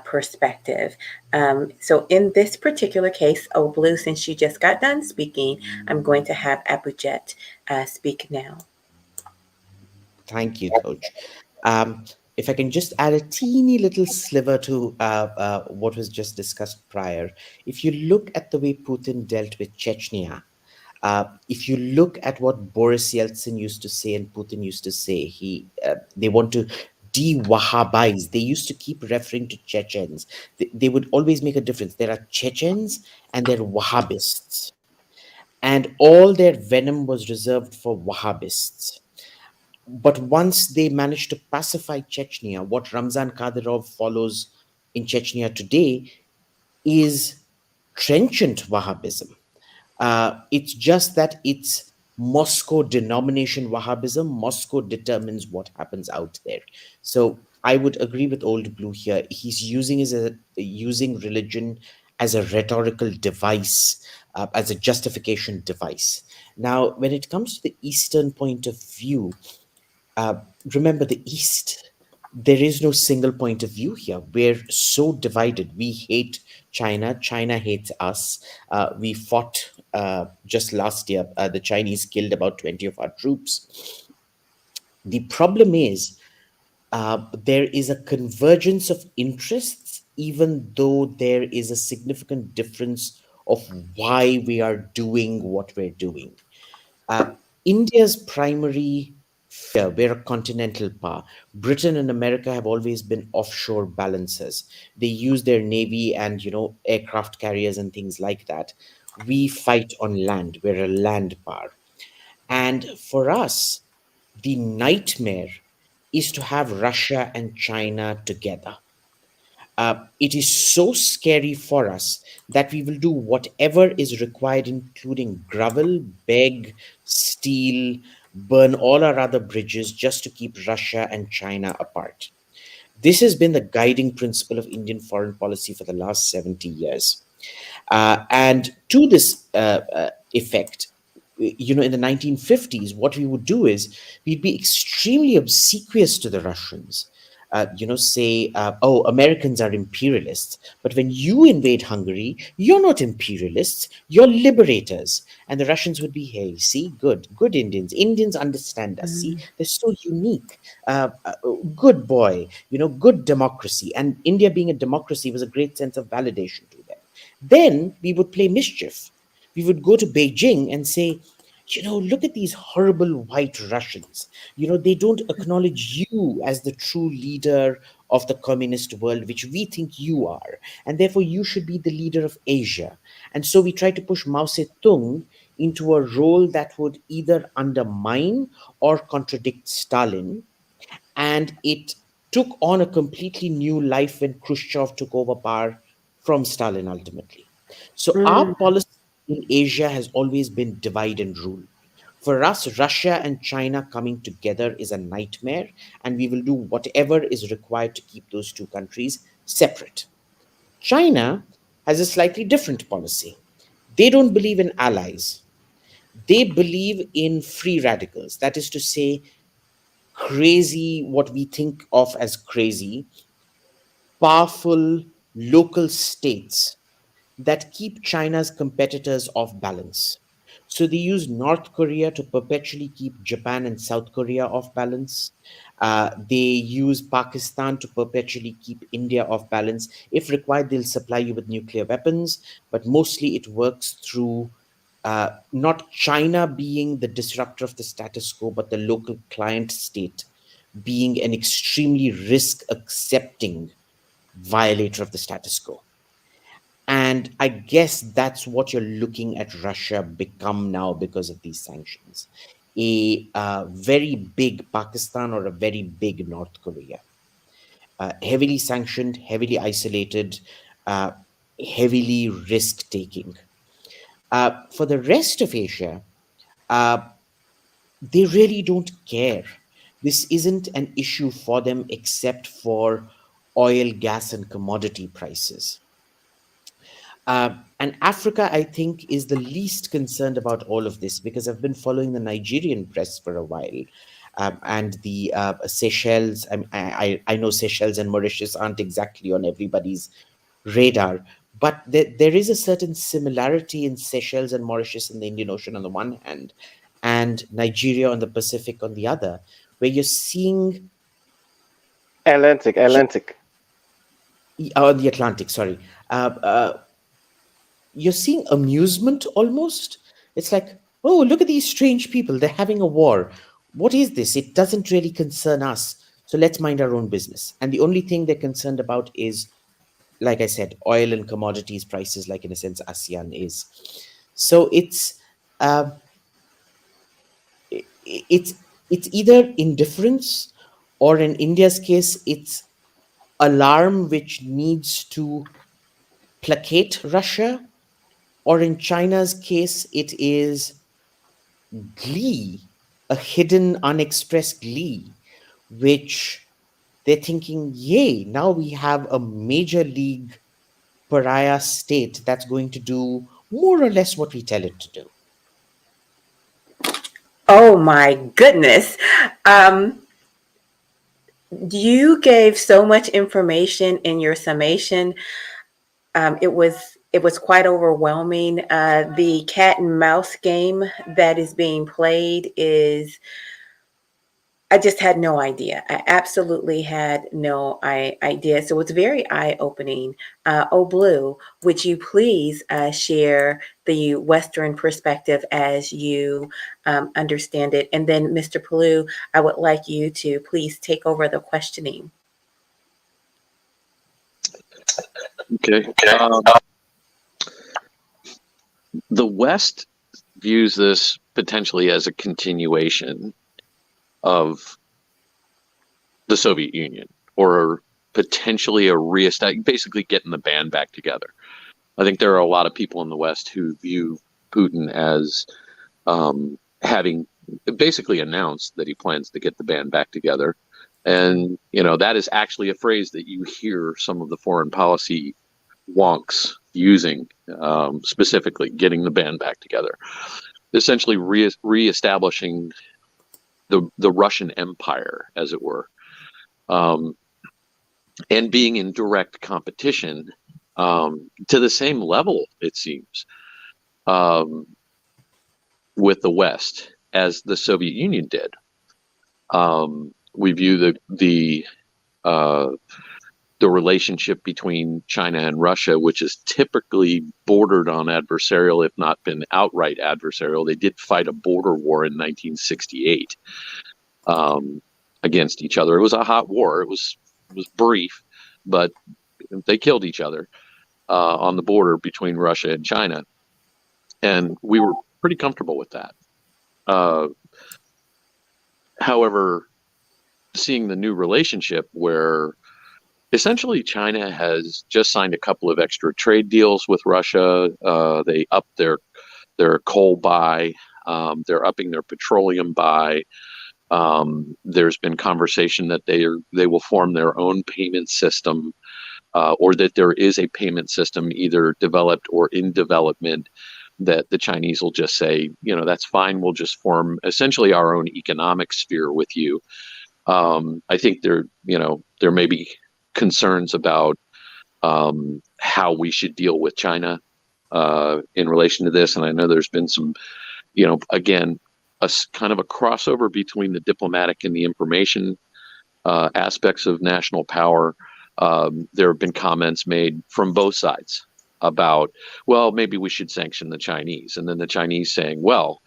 [SPEAKER 1] perspective. So in this particular case, 𝐁𝐵LUE, since you just got done speaking, I'm going to have 𝐁𝐷𝐿 speak now.
[SPEAKER 6] Thank you, Coach. If I can just add a teeny little sliver to what was just discussed prior. If you look at the way Putin dealt with Chechnya, if you look at what Boris Yeltsin used to say and Putin used to say, they want to de-Wahhabize. They used to keep referring to Chechens. They would always make a difference. There are Chechens and there are Wahhabists. And all their venom was reserved for Wahhabists. But once they managed to pacify Chechnya, what Ramzan Kadyrov follows in Chechnya today is trenchant Wahhabism. It's just that it's Moscow denomination Wahhabism. Moscow determines what happens out there. So I would agree with 𝐁𝐵LUE here. He's using religion as a rhetorical device, as a justification device. Now, when it comes to the Eastern point of view, remember the East, there is no single point of view here. We're so divided. We hate China. China hates us. We fought just last year. The Chinese killed about 20 of our troops. The problem is there is a convergence of interests, even though there is a significant difference of why we are doing what we're doing. India's primary fear, we're a continental power. Britain and America have always been offshore balancers. They use their navy and aircraft carriers and things like that. We fight on land. We're a land power. And for us, the nightmare is to have Russia and China together. It is so scary for us that we will do whatever is required, including grovel, beg, steal, burn all our other bridges just to keep Russia and China apart. This has been the guiding principle of Indian foreign policy for the last 70 years. And to this effect, in the 1950s, what we would do is we'd be extremely obsequious to the Russians. Say, oh, Americans are imperialists. But when you invade Hungary, you're not imperialists, you're liberators. And the Russians would be, hey, see, good Indians. Indians understand us. See, they're so unique. Good boy, good democracy. And India being a democracy was a great sense of validation to them. Then we would play mischief. We would go to Beijing and say, look at these horrible white Russians. They don't acknowledge you as the true leader of the communist world, which we think you are, and therefore you should be the leader of Asia. And so we try to push Mao Zedong into a role that would either undermine or contradict Stalin. And it took on a completely new life when Khrushchev took over power from Stalin ultimately. So our
[SPEAKER 1] Mm.
[SPEAKER 6] policy in Asia has always been divide and rule. For us, Russia and China coming together is a nightmare, and we will do whatever is required to keep those two countries separate. China has a slightly different policy. They don't believe in allies. They believe in free radicals. That is to say, crazy, what we think of as crazy, powerful local states that keep China's competitors off balance. So they use North Korea to perpetually keep Japan and South Korea off balance. They use Pakistan to perpetually keep India off balance. If required, they'll supply you with nuclear weapons, but mostly it works through not China being the disruptor of the status quo, but the local client state being an extremely risk accepting violator of the status quo. And I guess that's what you're looking at Russia become now because of these sanctions. A very big Pakistan or a very big North Korea. Heavily sanctioned, heavily isolated, uh, heavily risk taking. For the rest of Asia, uh, they really don't care. This isn't an issue for them except for oil, gas, and commodity prices. And Africa, I think, is the least concerned about all of this because I've been following the Nigerian press for a while. And the Seychelles, I know Seychelles and Mauritius aren't exactly on everybody's radar, but there is a certain similarity in Seychelles and Mauritius in the Indian Ocean on the one hand, and Nigeria on the Pacific on the other, where you're seeing
[SPEAKER 5] Atlantic.
[SPEAKER 6] on the Atlantic, sorry. You're seeing amusement almost. It's like, oh, look at these strange people. They're having a war. What is this? It doesn't really concern us. So let's mind our own business. And the only thing they're concerned about is, like I said, oil and commodities prices, like in a sense, ASEAN is. So uh, it's it's either indifference or in India's case, it's alarm which needs to placate Russia, or in China's case, it is glee, a hidden, unexpressed glee, which they're thinking, yay, now we have a major league pariah state that's going to do more or less what we tell it to do.
[SPEAKER 1] Oh my goodness. Um, you gave so much information in your summation. It was quite overwhelming. The cat and mouse game that is being played is, I just had no idea. I absolutely had no idea. So it's very eye opening. Oh, Blue, would you please share the Western perspective as you understand it? And then, Mr. Pelu, I would like you to please take over the questioning.
[SPEAKER 2] Okay. The West views this potentially as a continuation of the Soviet Union, or potentially basically getting the band back together. I think there are a lot of people in the West who view Putin as having basically announced that he plans to get the band back together. And, that is actually a phrase that you hear some of the foreign policy wonks using, specifically getting the band back together, essentially reestablishing the Russian Empire, as it were, and being in direct competition to the same level, it seems, with the West as the Soviet Union did. We view the relationship between China and Russia, which is typically bordered on adversarial, if not been outright adversarial. They did fight a border war in 1968 against each other. It was a hot war. It was was brief, but they killed each other on the border between Russia and China, and we were pretty comfortable with that. However, seeing the new relationship where essentially China has just signed a couple of extra trade deals with Russia. They upped their coal buy. They're upping their petroleum buy. There's been conversation that they will form their own payment system, or that there is a payment system either developed or in development, that the Chinese will just say, that's fine. We'll just form essentially our own economic sphere with you. I think there may be concerns about how we should deal with China in relation to this. And I know there's been some, again, a kind of a crossover between the diplomatic and the information aspects of national power. There have been comments made from both sides about, well, maybe we should sanction the Chinese. And then the Chinese saying, well,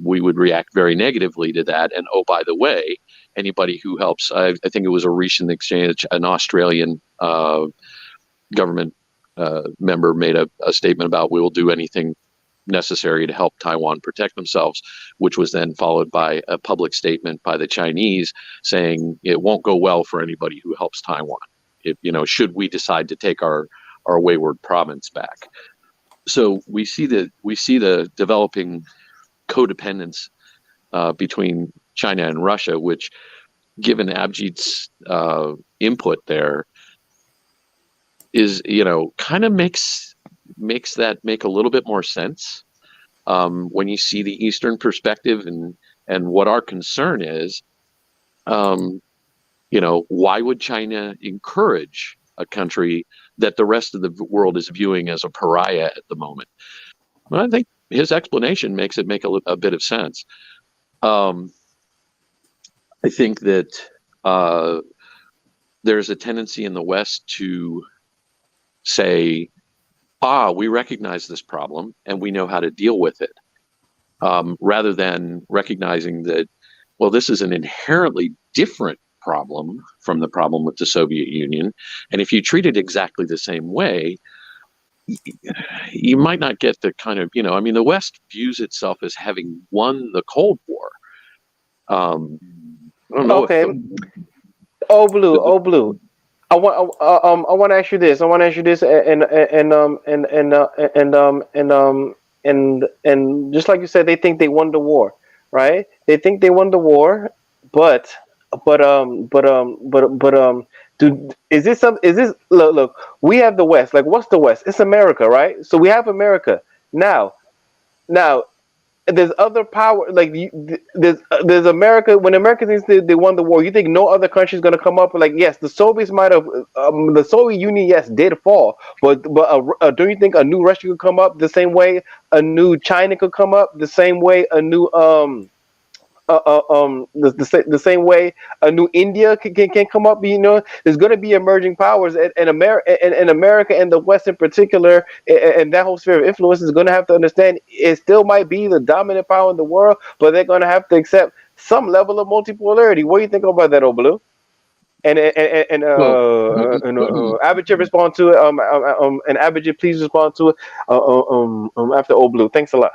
[SPEAKER 2] we would react very negatively to that. And oh, by the way, anybody who helps, I think it was a recent exchange, an Australian government member made a statement about, we will do anything necessary to help Taiwan protect themselves, which was then followed by a public statement by the Chinese saying it won't go well for anybody who helps Taiwan, should we decide to take our wayward province back. So we see the developing codependence between China and Russia, which, given Abhijit's input there, is kind of makes that make a little bit more sense when you see the Eastern perspective and what our concern is. Why would China encourage a country that the rest of the world is viewing as a pariah at the moment? Well, I think his explanation makes it make a bit of sense. I think that there's a tendency in the West to say, we recognize this problem and we know how to deal with it, rather than recognizing that, well, this is an inherently different problem from the problem with the Soviet Union. And if you treat it exactly the same way, you might not get the kind of, the West views itself as having won the Cold War. I don't know.
[SPEAKER 5] Okay. Blue. I want to ask you this. And just like you said, they think they won the war, right? They think they won the war, but look, we have the West. Like, what's the West? It's America, right? So we have America now. There's other power, like there's America. When America thinks they won the war, you think no other country is going to come up? Like, yes, the Soviets might have, the Soviet Union, yes, did fall, but don't you think a new Russia could come up the same way a new China could come up, the same way a new the same way a new India can come up? There's going to be emerging powers, and America and the West in particular, and that whole sphere of influence is going to have to understand it still might be the dominant power in the world, but they're going to have to accept some level of multipolarity. What do you think about that, Blue? And Abhijit respond to it. And Abhijit, please respond to it. After Blue. Thanks a lot.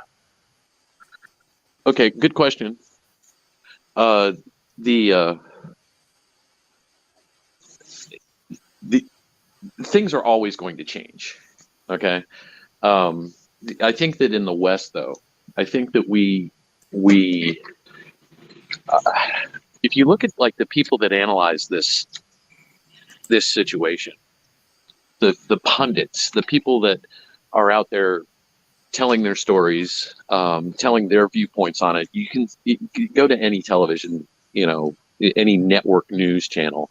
[SPEAKER 2] Okay, good question. The things are always going to change. Okay. I think that in the West, though, I think that we if you look at like the people that analyze this situation, the pundits, the people that are out there telling their stories, telling their viewpoints on it. You can go to any television, any network news channel,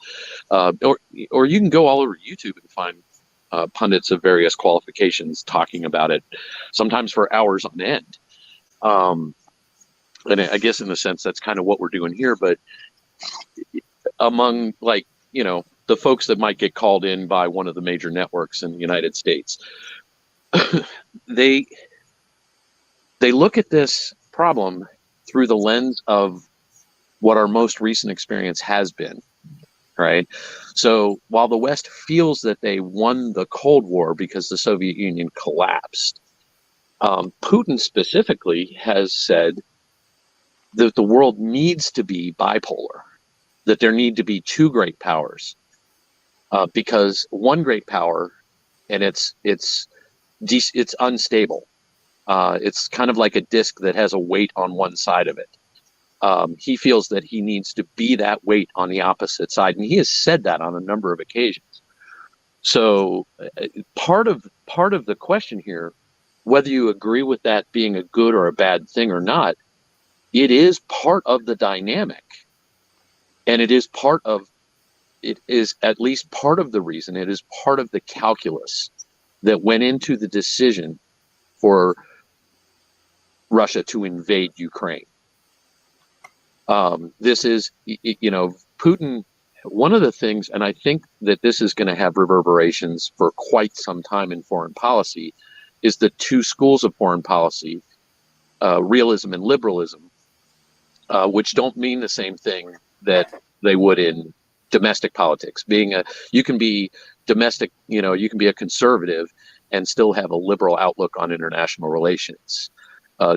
[SPEAKER 2] or you can go all over YouTube and find pundits of various qualifications talking about it, sometimes for hours on end. And I guess in a sense, that's kind of what we're doing here. But among the folks that might get called in by one of the major networks in the United States, they look at this problem through the lens of what our most recent experience has been. right? So while the West feels that they won the Cold War because the Soviet Union collapsed, Putin specifically has said that the world needs to be bipolar, that there need to be two great powers, because one great power, and it's unstable. It's kind of like a disc that has a weight on one side of it. He feels that he needs to be that weight on the opposite side, and he has said that on a number of occasions. So part of the question here, whether you agree with that being a good or a bad thing or not, it is part of the dynamic, and it is at least part of the reason, it is part of the calculus that went into the decision for Russia to invade Ukraine. This is, Putin, one of the things, and I think that this is going to have reverberations for quite some time in foreign policy, is the two schools of foreign policy, realism and liberalism, which don't mean the same thing that they would in domestic politics. You can be domestic, you can be a conservative and still have a liberal outlook on international relations.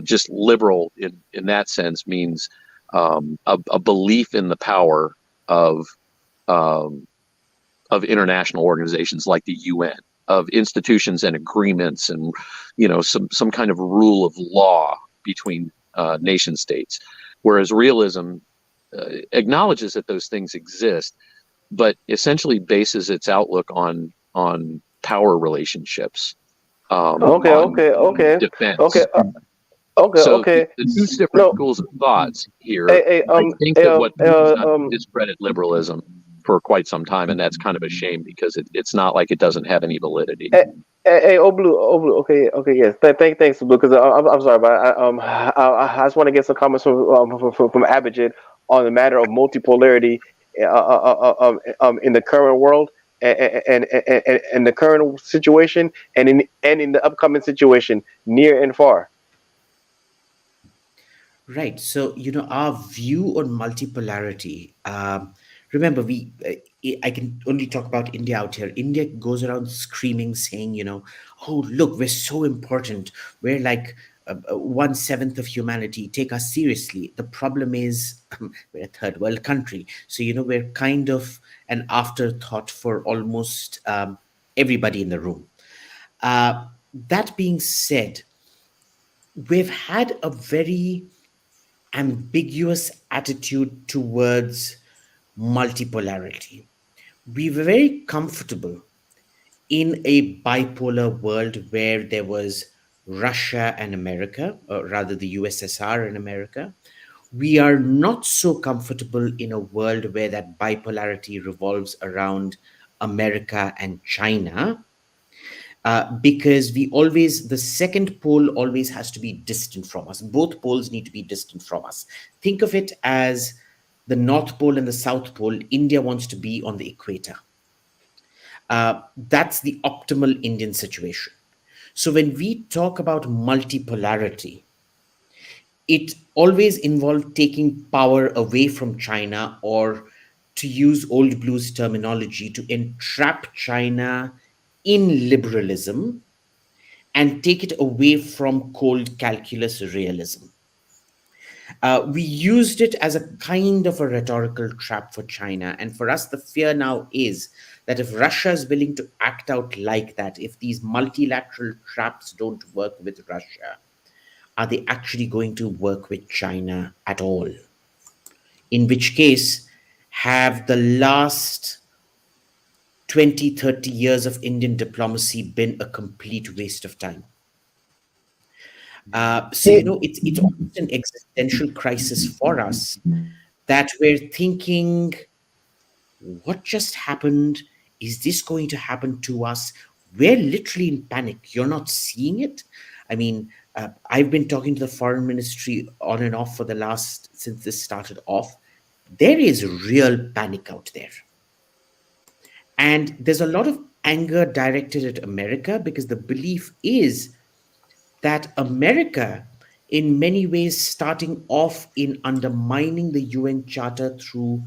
[SPEAKER 2] Just liberal in that sense means a belief in the power of international organizations like the UN, of institutions and agreements, and some kind of rule of law between nation states. Whereas realism acknowledges that those things exist, but essentially bases its outlook on power relationships.
[SPEAKER 5] Okay.
[SPEAKER 2] Defense.
[SPEAKER 5] Okay.
[SPEAKER 2] The two different schools of thoughts here. I think that what Putin's done is discredit liberalism for quite some time, and that's kind of a shame because it's not like it doesn't have any validity.
[SPEAKER 5] Hey, Blue. Okay, yes. Thanks, Blue. Because I'm sorry, but I just want to get some comments from Abhijit on the matter of multipolarity in the current world and the current situation and in the upcoming situation, near and far.
[SPEAKER 6] Right. So, our view on multipolarity, remember, I can only talk about India out here. India goes around screaming, saying, oh, look, we're so important. We're like 1/7 of humanity. Take us seriously. The problem is we're a third world country. So, we're kind of an afterthought for almost everybody in the room. That being said, we've had a very ambiguous attitude towards multipolarity. We were very comfortable in a bipolar world where there was Russia and America, or rather the USSR and America. We are not so comfortable in a world where that bipolarity revolves around America and China, because the second pole always has to be distant from us. Both poles need to be distant from us. Think of it as the North Pole and the South Pole. India wants to be on the equator. That's the optimal Indian situation. So when we talk about multipolarity, it always involved taking power away from China, or to use Old Blues terminology, to entrap China in liberalism and take it away from cold calculus realism. We used it as a kind of a rhetorical trap for China. And for us, the fear now is that if Russia is willing to act out like that, if these multilateral traps don't work with Russia, are they actually going to work with China at all? In which case, have the last 20, 30 years of Indian diplomacy been a complete waste of time? It's almost an existential crisis for us, that we're thinking, what just happened? Is this going to happen to us? We're literally in panic. You're not seeing it? I mean, I've been talking to the foreign ministry on and off since this started off. There is real panic out there. And there's a lot of anger directed at America, because the belief is that America, in many ways, starting off in undermining the UN Charter through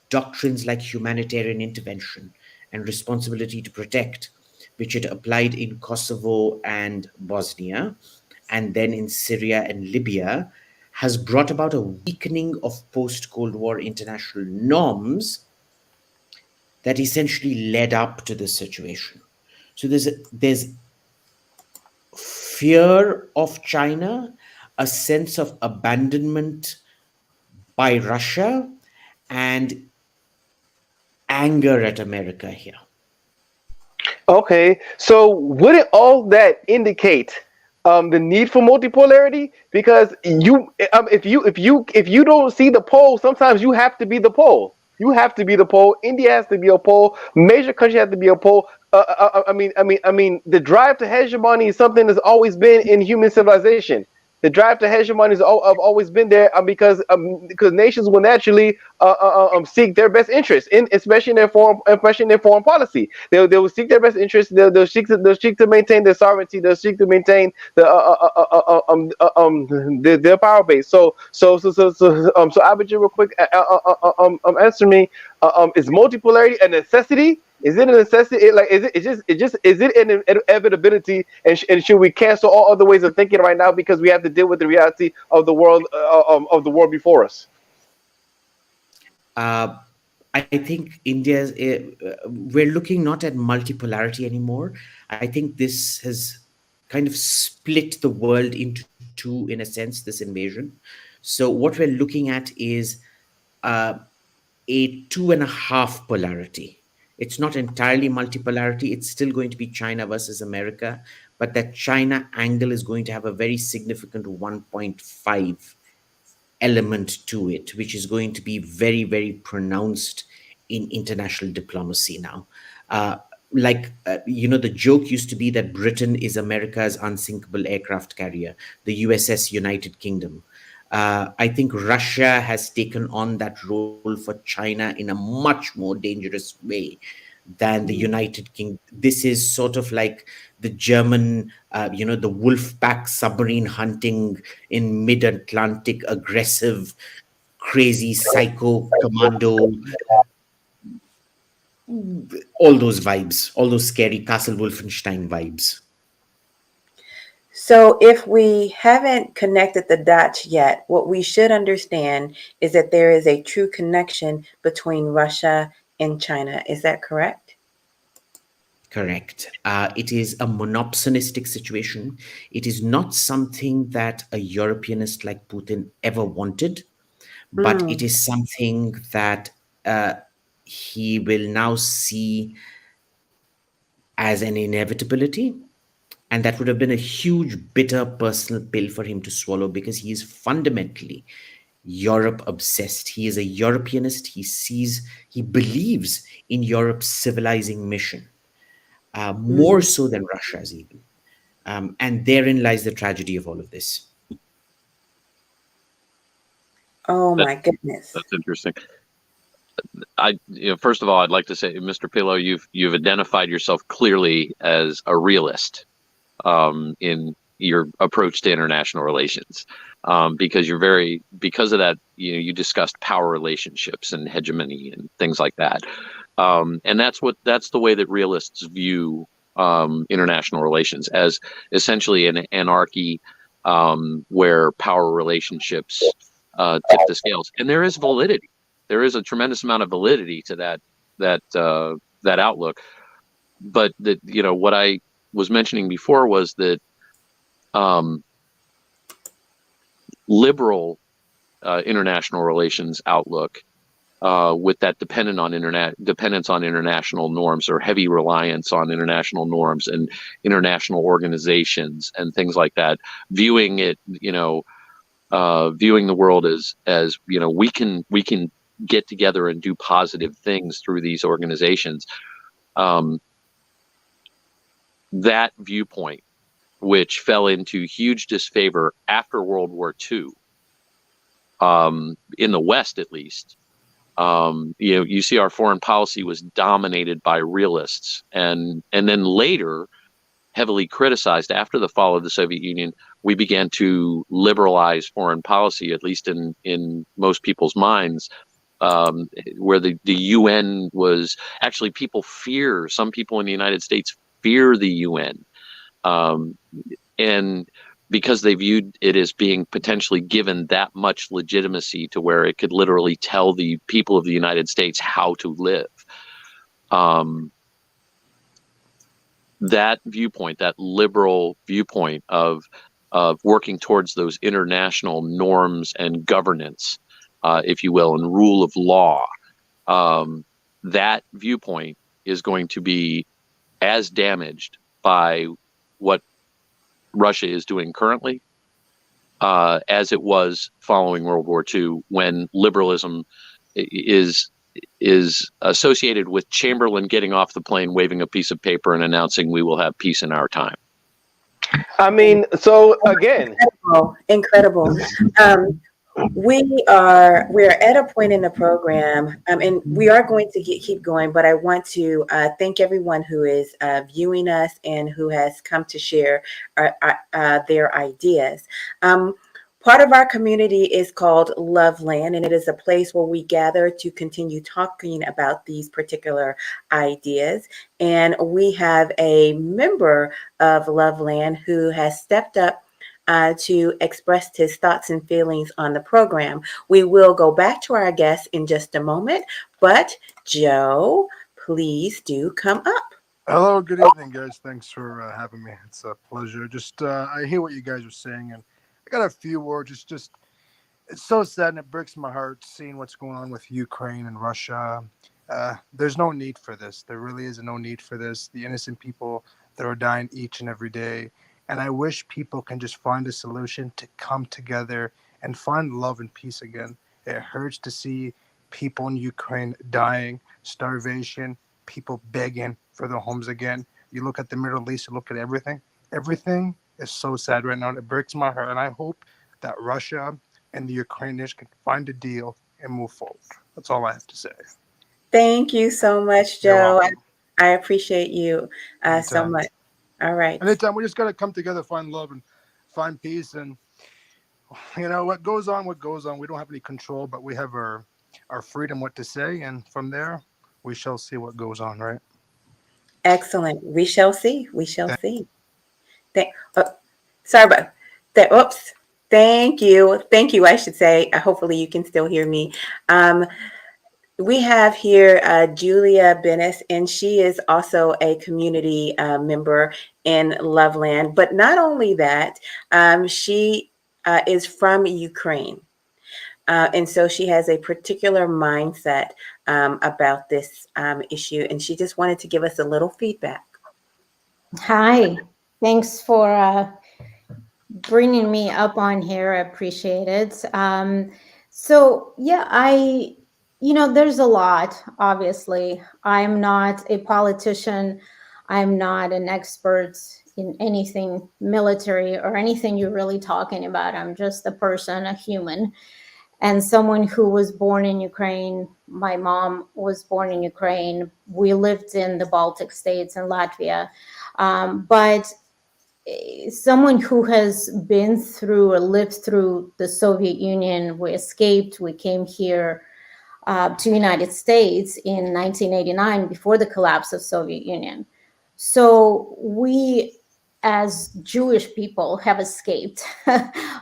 [SPEAKER 6] doctrines like humanitarian intervention and responsibility to protect, which it applied in Kosovo and Bosnia, and then in Syria and Libya, has brought about a weakening of post-Cold War international norms that essentially led up to this situation. So there's fear of China, a sense of abandonment by Russia, and anger at America here.
[SPEAKER 5] Okay, so wouldn't all that indicate the need for multipolarity? Because if you don't see the pole, sometimes you have to be the pole. You have to be the pole. India has to be a pole. Major country has to be a pole. The drive to hegemony is something that's always been in human civilization. The drive to hegemony has always been there because nations will naturally seek their best interest in especially in their foreign policy. They will seek their best interest. They'll seek to maintain their sovereignty. They'll seek to maintain their power base. So Abhijit, real quick, answer me. Is multipolarity a necessity? Is it a necessity? Is it an inevitability? And should we cancel all other ways of thinking right now because we have to deal with the reality of the world before us?
[SPEAKER 6] I think we're looking not at multipolarity anymore. I think this has kind of split the world into two, in a sense, this invasion. So what we're looking at is a 2.5 polarity. It's not entirely multipolarity. It's still going to be China versus America, but that China angle is going to have a very significant 1.5 element to it, which is going to be very, very pronounced in international diplomacy now. The joke used to be that Britain is America's unsinkable aircraft carrier, the USS United Kingdom. I think Russia has taken on that role for China in a much more dangerous way than the United Kingdom. This is sort of like the German, the wolf pack submarine hunting in mid-Atlantic, aggressive, crazy, psycho commando. All those vibes, all those scary Castle Wolfenstein vibes.
[SPEAKER 1] So if we haven't connected the dots yet, what we should understand is that there is a true connection between Russia and China. Is that correct?
[SPEAKER 6] Correct. It is a monopsonistic situation. It is not something that a Europeanist like Putin ever wanted, but it is something that he will now see as an inevitability. And that would have been a huge, bitter personal pill for him to swallow because he is fundamentally Europe obsessed. He is a Europeanist. He believes in Europe's civilizing mission, more so than Russia's even. And therein lies the tragedy of all of this.
[SPEAKER 1] Oh my goodness.
[SPEAKER 2] That's interesting. First of all, I'd like to say, Mr. Pelu, you've identified yourself clearly as a realist in your approach to international relations, because of that, you discussed power relationships and hegemony and things like that, and that's the way that realists view international relations, as essentially an anarchy where power relationships tip the scales, and there is validity. There is a tremendous amount of validity to that outlook, but what I was mentioning before was that liberal international relations outlook, with that dependence on international norms, or heavy reliance on international norms and international organizations and things like that, viewing the world as we can get together and do positive things through these organizations. That viewpoint, which fell into huge disfavor after World War II, in the West at least, you see our foreign policy was dominated by realists, and then later heavily criticized after the fall of the Soviet Union. We began to liberalize foreign policy, at least in most people's minds, where the UN was actually some people in the United States fear the UN. And because they viewed it as being potentially given that much legitimacy to where it could literally tell the people of the United States how to live. That viewpoint, that liberal viewpoint of working towards those international norms and governance, if you will, and rule of law, that viewpoint is going to be as damaged by what Russia is doing currently as it was following World War II, when liberalism is associated with Chamberlain getting off the plane, waving a piece of paper and announcing we will have peace in our time.
[SPEAKER 5] I mean, so again,
[SPEAKER 1] Incredible. We're at a point in the program, and we are going to keep going, but I want to thank everyone who is viewing us and who has come to share their ideas. Part of our community is called Loveland, and it is a place where we gather to continue talking about these particular ideas. And we have a member of Loveland who has stepped up to express his thoughts and feelings on the program. We will go back to our guests in just a moment, but Joe, please do come up.
[SPEAKER 7] Hello, good evening, guys. Thanks for having me. It's a pleasure. Just I hear what you guys are saying, and I got a few words. It's so sad and it breaks my heart seeing what's going on with Ukraine and Russia. There's no need for this. There really is no need for this. The innocent people that are dying each and every day. And I wish people can just find a solution to come together and find love and peace again. It hurts to see people in Ukraine dying, starvation, people begging for their homes again. You look at the Middle East, you look at everything. Everything is so sad right now. It breaks my heart. And I hope that Russia and the Ukrainians can find a deal and move forward. That's all I have to say.
[SPEAKER 1] Thank you so much, Joe. I appreciate you so much. All right.
[SPEAKER 7] Anytime, we just got to come together, find love and find peace. And, you know, what goes on. We don't have any control, but we have our freedom what to say. And from there, we shall see what goes on, right?
[SPEAKER 1] Excellent. We shall see. We shall see. Sorry about that. Oops. Thank you. Thank you, I should say. Hopefully you can still hear me. We have here Julia Bennis, and she is also a community member in Loveland. But not only that, she is from Ukraine. And so she has a particular mindset about this issue, and she just wanted to give us a little feedback.
[SPEAKER 8] Hi. Thanks for bringing me up on here. I appreciate it. So, yeah, there's a lot, obviously. I'm not a politician. I'm not an expert in anything military or anything you're really talking about. I'm just a person, a human, and someone who was born in Ukraine. My mom was born in Ukraine. We lived in the Baltic states and Latvia. But someone who has been through or lived through the Soviet Union, we escaped, we came here to United States in 1989 before the collapse of Soviet Union. So we, as Jewish people, have escaped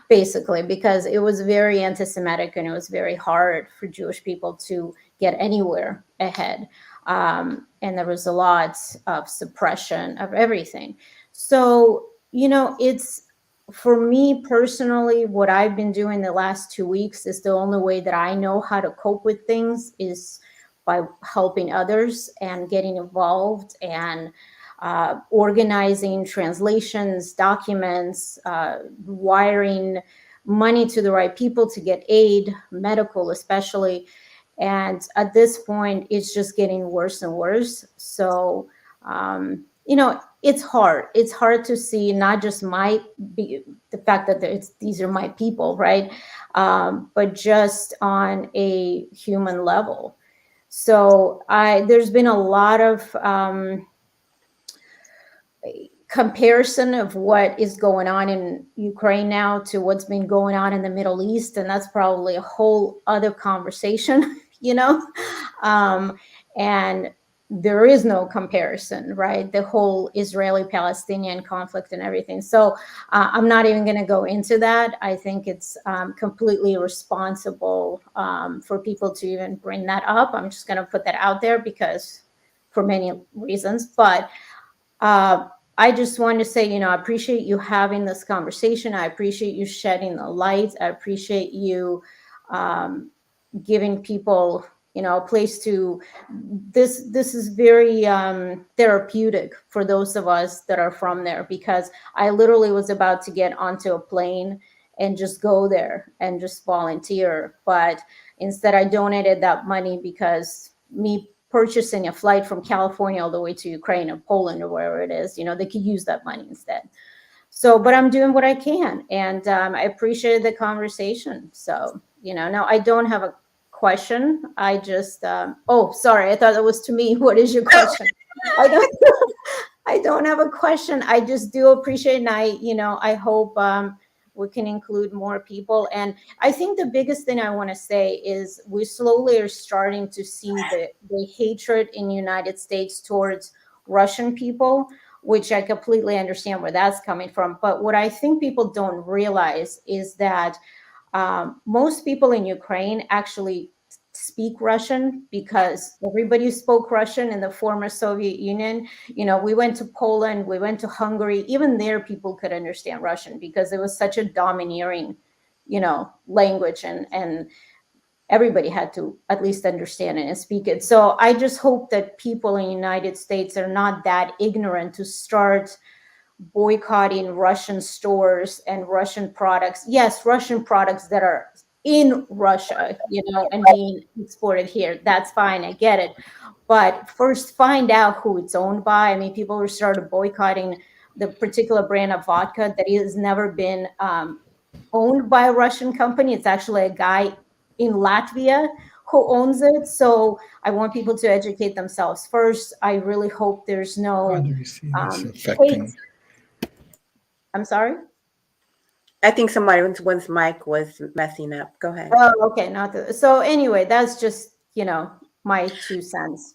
[SPEAKER 8] basically because it was very anti-Semitic and it was very hard for Jewish people to get anywhere ahead. And there was a lot of suppression of everything. So, it's, for me personally, what I've been doing the last 2 weeks is the only way that I know how to cope with things is by helping others and getting involved and organizing translations, documents, wiring money to the right people to get aid, medical especially. And at this point, it's just getting worse and worse. So, it's hard. It's hard to see not just the fact that these are my people, right? But just on a human level. So there's been a lot of comparison of what is going on in Ukraine now to what's been going on in the Middle East. And that's probably a whole other conversation, And there is no comparison, right? The whole Israeli-Palestinian conflict and everything. So I'm not even going to go into that. I think it's completely irresponsible for people to even bring that up. I'm just going to put that out there because for many reasons. But I just want to say, I appreciate you having this conversation. I appreciate you shedding the light. I appreciate you giving people, a place to. This is very therapeutic for those of us that are from there, because I literally was about to get onto a plane and just go there and just volunteer, but instead I donated that money because me purchasing a flight from California all the way to Ukraine or Poland or wherever it is, they could use that money instead. So, but I'm doing what I can, and I appreciated the conversation. So, now I don't have a question. I just, oh, sorry, I thought that was to me. What is your question? I don't have a question. I just do appreciate, and I hope we can include more people. And I think the biggest thing I want to say is we slowly are starting to see the hatred in the United States towards Russian people, which I completely understand where that's coming from. But what I think people don't realize is that most people in Ukraine actually speak Russian, because everybody spoke Russian in the former Soviet Union. We went to Poland, we went to Hungary. Even there, people could understand Russian because it was such a domineering, language, and everybody had to at least understand it and speak it. So I just hope that people in the United States are not that ignorant to start boycotting Russian stores and Russian products. Yes, Russian products that are in Russia, and being exported here. That's fine. I get it. But first find out who it's owned by. I mean, people started boycotting the particular brand of vodka that has never been owned by a Russian company. It's actually a guy in Latvia who owns it. So I want people to educate themselves first. I really hope there's no
[SPEAKER 9] How do you see this affecting?
[SPEAKER 8] I'm sorry?
[SPEAKER 1] I think one's mic was messing up. Go ahead.
[SPEAKER 8] Oh, okay. So anyway, that's just, my 2 cents.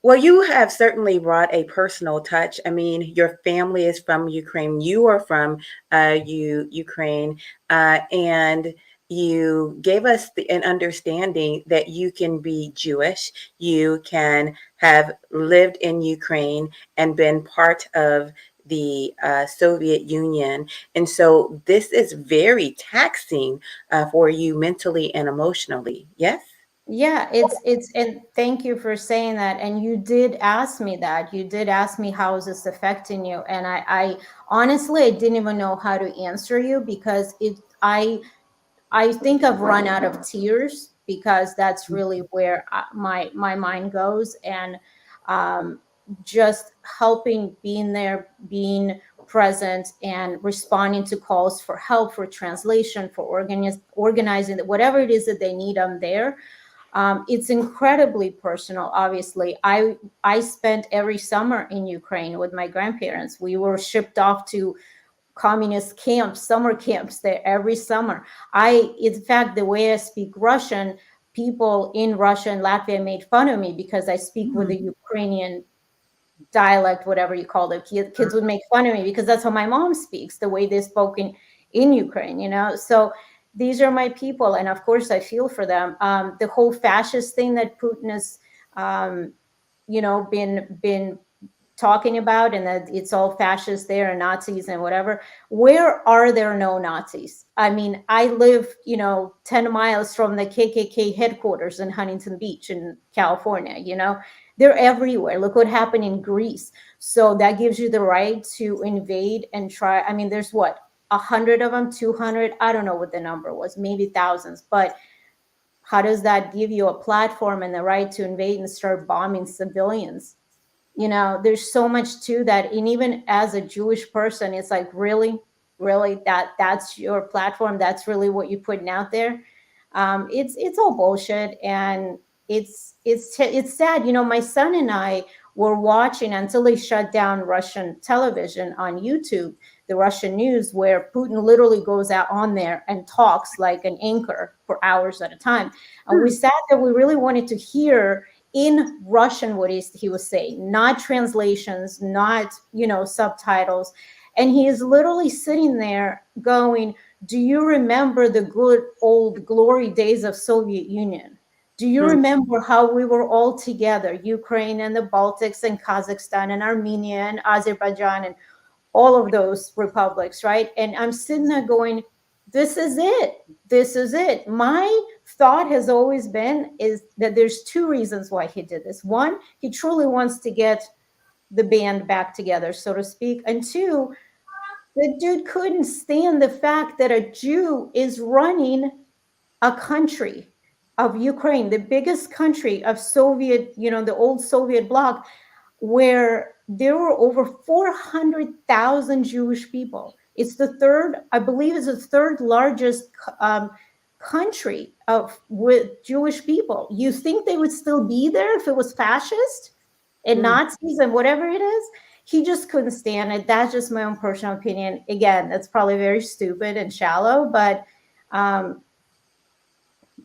[SPEAKER 1] Well, you have certainly brought a personal touch. I mean, your family is from Ukraine. You are from Ukraine, and you gave us an understanding that you can be Jewish. You can have lived in Ukraine and been part of the Soviet Union. And so this is very taxing for you mentally and emotionally. Yes?
[SPEAKER 8] Yeah, it's and thank you for saying that. And you did ask me that. You did ask me how is this affecting you? And I honestly, I didn't even know how to answer you, because I think I've run out of tears, because that's really where my mind goes. And just helping, being there, being present, and responding to calls for help, for translation, for organizing, whatever it is that they need, I'm there. It's incredibly personal. Obviously, I spent every summer in Ukraine with my grandparents. We were shipped off to communist camps, summer camps there every summer. In fact, the way I speak Russian, people in Russia and Latvia made fun of me because I speak with a Ukrainian dialect, whatever you call it. Kids would make fun of me because that's how my mom speaks, the way they spoke in Ukraine, So these are my people. And of course, I feel for them. The whole fascist thing that Putin has, been talking about, and that it's all fascists there and Nazis and whatever. Where are there no Nazis? I mean, I live, 10 miles from the KKK headquarters in Huntington Beach in California, they're everywhere. Look what happened in Greece. So that gives you the right to invade and try. I mean, there's 100 of them, 200, I don't know what the number was, maybe thousands, but how does that give you a platform and the right to invade and start bombing civilians? There's so much to that. And even as a Jewish person, it's like, really, that's your platform. That's really what you're putting out there. It's all bullshit. And it's sad. My son and I were watching until they shut down Russian television on YouTube, the Russian news, where Putin literally goes out on there and talks like an anchor for hours at a time. And we said that we really wanted to hear in Russian what he was saying, not translations, not, subtitles. And he is literally sitting there going, do you remember the good old glory days of Soviet Union? Do you remember how we were all together, Ukraine and the Baltics and Kazakhstan and Armenia and Azerbaijan and all of those republics, right? And I'm sitting there going, this is it. This is it. My thought has always been is that there's two reasons why he did this. One, he truly wants to get the band back together, so to speak. And two, the dude couldn't stand the fact that a Jew is running a country of Ukraine, the biggest country of Soviet, the old Soviet bloc, where there were over 400,000 Jewish people. It's the third, I believe, it's the third largest country with Jewish people. You think they would still be there if it was fascist and Nazis and whatever it is? He just couldn't stand it. That's just my own personal opinion. Again, that's probably very stupid and shallow, but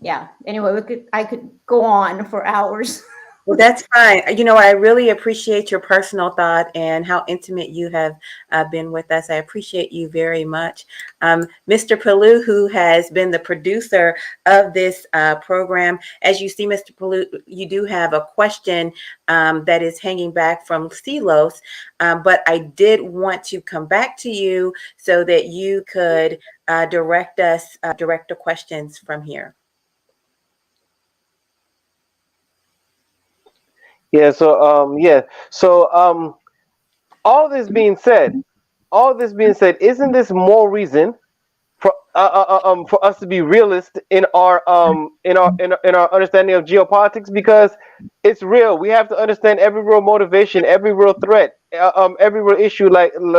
[SPEAKER 8] yeah. Anyway, I could go on for hours.
[SPEAKER 1] Well, that's fine. I really appreciate your personal thought and how intimate you have been with us. I appreciate you very much. Mr. Pelu, who has been the producer of this program, as you see, Mr. Pelu, you do have a question that is hanging back from 𝐔𝐤𝐫𝐾, but I did want to come back to you so that you could direct the questions from here.
[SPEAKER 5] Yeah. So all this being said, isn't this more reason for us to be realist in our understanding of geopolitics? Because it's real. We have to understand every real motivation, every real threat, every real issue. Putin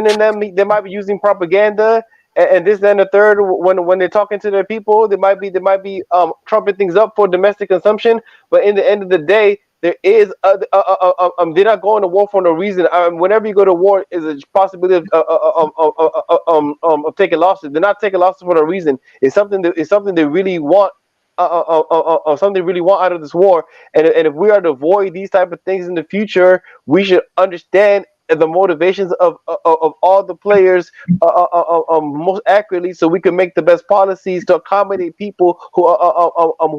[SPEAKER 5] and them, they might be using propaganda and this, that, and the third. When they're talking to their people, they might be trumping things up for domestic consumption. But in the end of the day, there is they're not going to war for no reason. Whenever you go to war, is a possibility of taking losses. They're not taking losses for no reason. It's something they really want. Something they really want out of this war. And if we are to avoid these type of things in the future, we should understand the motivations of all the players most accurately, so we can make the best policies to accommodate people who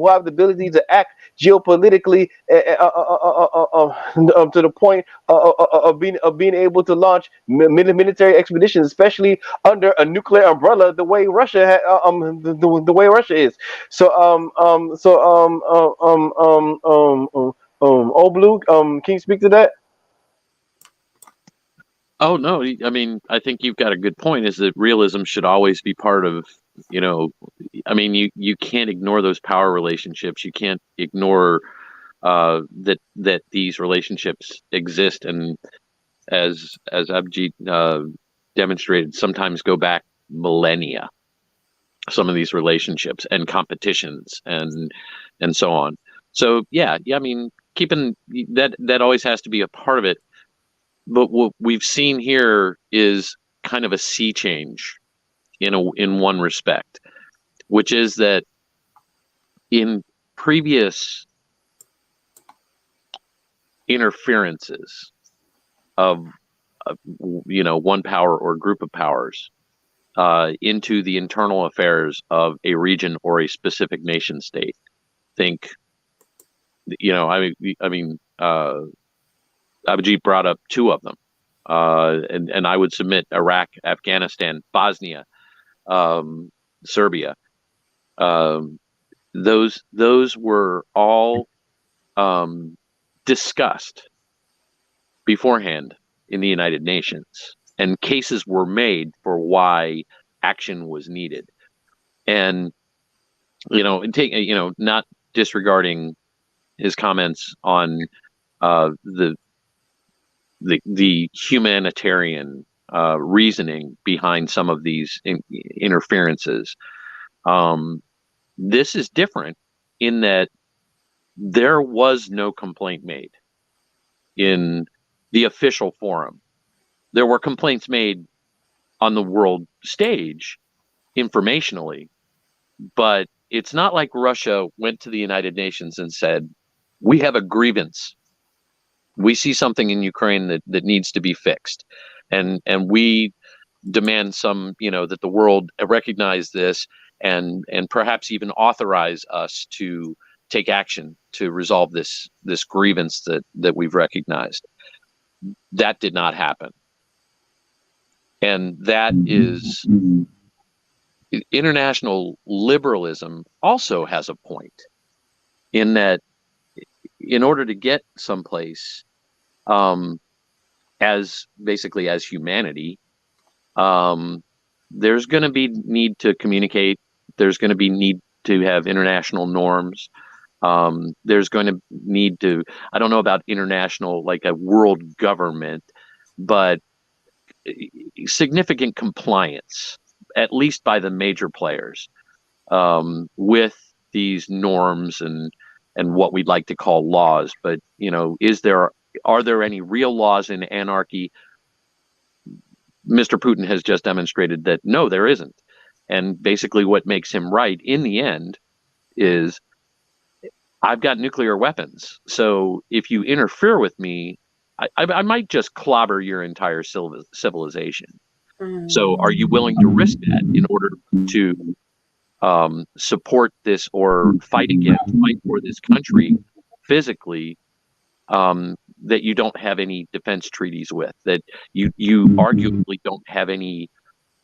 [SPEAKER 5] have the ability to act geopolitically to the point of being able to launch military expeditions, especially under a nuclear umbrella, the way Russia the way Russia is. Blue, can you speak to that?
[SPEAKER 2] Oh, no. I mean, I think you've got a good point, is that realism should always be part of, you can't ignore those power relationships. You can't ignore that these relationships exist. And as 𝐁𝐵𝐃 demonstrated, sometimes go back millennia, some of these relationships and competitions and so on. So, yeah, I mean, keeping that always has to be a part of it. But what we've seen here is kind of a sea change in one respect, which is that in previous interferences of one power or group of powers into the internal affairs of a region or a specific nation state, think, 𝐁𝐵𝐃 brought up two of them, and I would submit Iraq, Afghanistan, Bosnia, Serbia. Those were all discussed beforehand in the United Nations, and cases were made for why action was needed. And not disregarding his comments on the humanitarian reasoning behind some of these interferences. This is different in that there was no complaint made. in the official forum. There were complaints made on the world stage informationally, but it's not like Russia went to the United Nations and said, we have a grievance. We see something in Ukraine that needs to be fixed. And we demand that the world recognize this and perhaps even authorize us to take action to resolve this grievance that we've recognized. That did not happen. And that is international liberalism also has a point in that in order to get someplace as humanity, there's going to be need to communicate. There's going to be need to have international norms. There's going to need to, I don't know about international, like a world government, but significant compliance, at least by the major players, with these norms and what we'd like to call laws. But, are there any real laws in anarchy? Mr. Putin has just demonstrated that no, there isn't. And basically what makes him right in the end is I've got nuclear weapons. So if you interfere with me, I might just clobber your entire civilization. So are you willing to risk that in order to support this or fight for this country physically, that you don't have any defense treaties with, that you arguably don't have any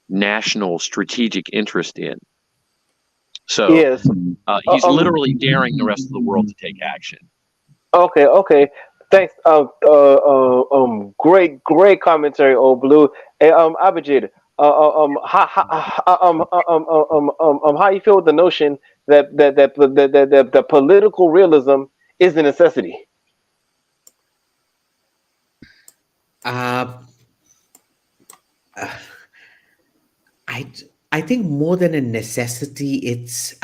[SPEAKER 2] national strategic interest in? So
[SPEAKER 5] Yes.
[SPEAKER 2] he's literally daring the rest of the world to take action.
[SPEAKER 5] Okay. Thanks. Great commentary, Old Blue. Hey, Abhijit, how you feel with the notion that the political realism is a necessity?
[SPEAKER 6] I think more than a necessity, it's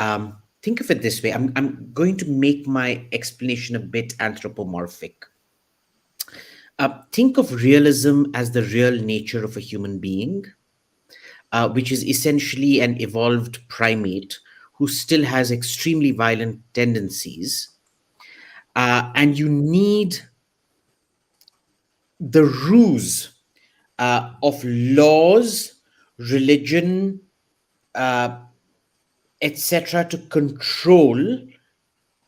[SPEAKER 6] think of it this way. I'm going to make my explanation a bit anthropomorphic. Think of realism as the real nature of a human being, which is essentially an evolved primate who still has extremely violent tendencies. And you need the ruse of laws, religion, etc., to control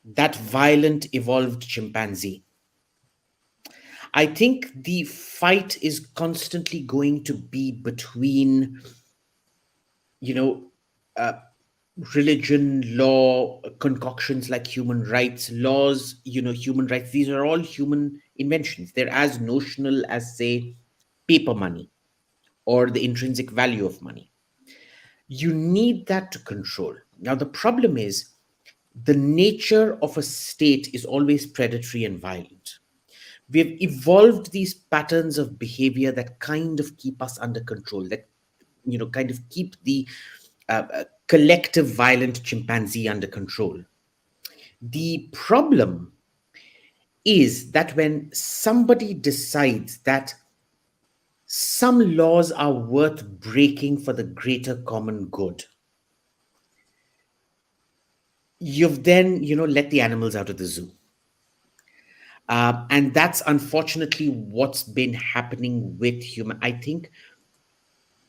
[SPEAKER 6] that violent evolved chimpanzee. I think the fight is constantly going to be between, religion, law, concoctions like human rights, laws, human rights. These are all human inventions. They're as notional as, say, paper money or the intrinsic value of money. You need that to control. Now, the problem is the nature of a state is always predatory and violent. We have evolved these patterns of behavior that kind of keep us under control, that, kind of keep the collective violent chimpanzee under control. The problem is that when somebody decides that some laws are worth breaking for the greater common good, you've then, let the animals out of the zoo. And that's unfortunately what's been happening with human. I think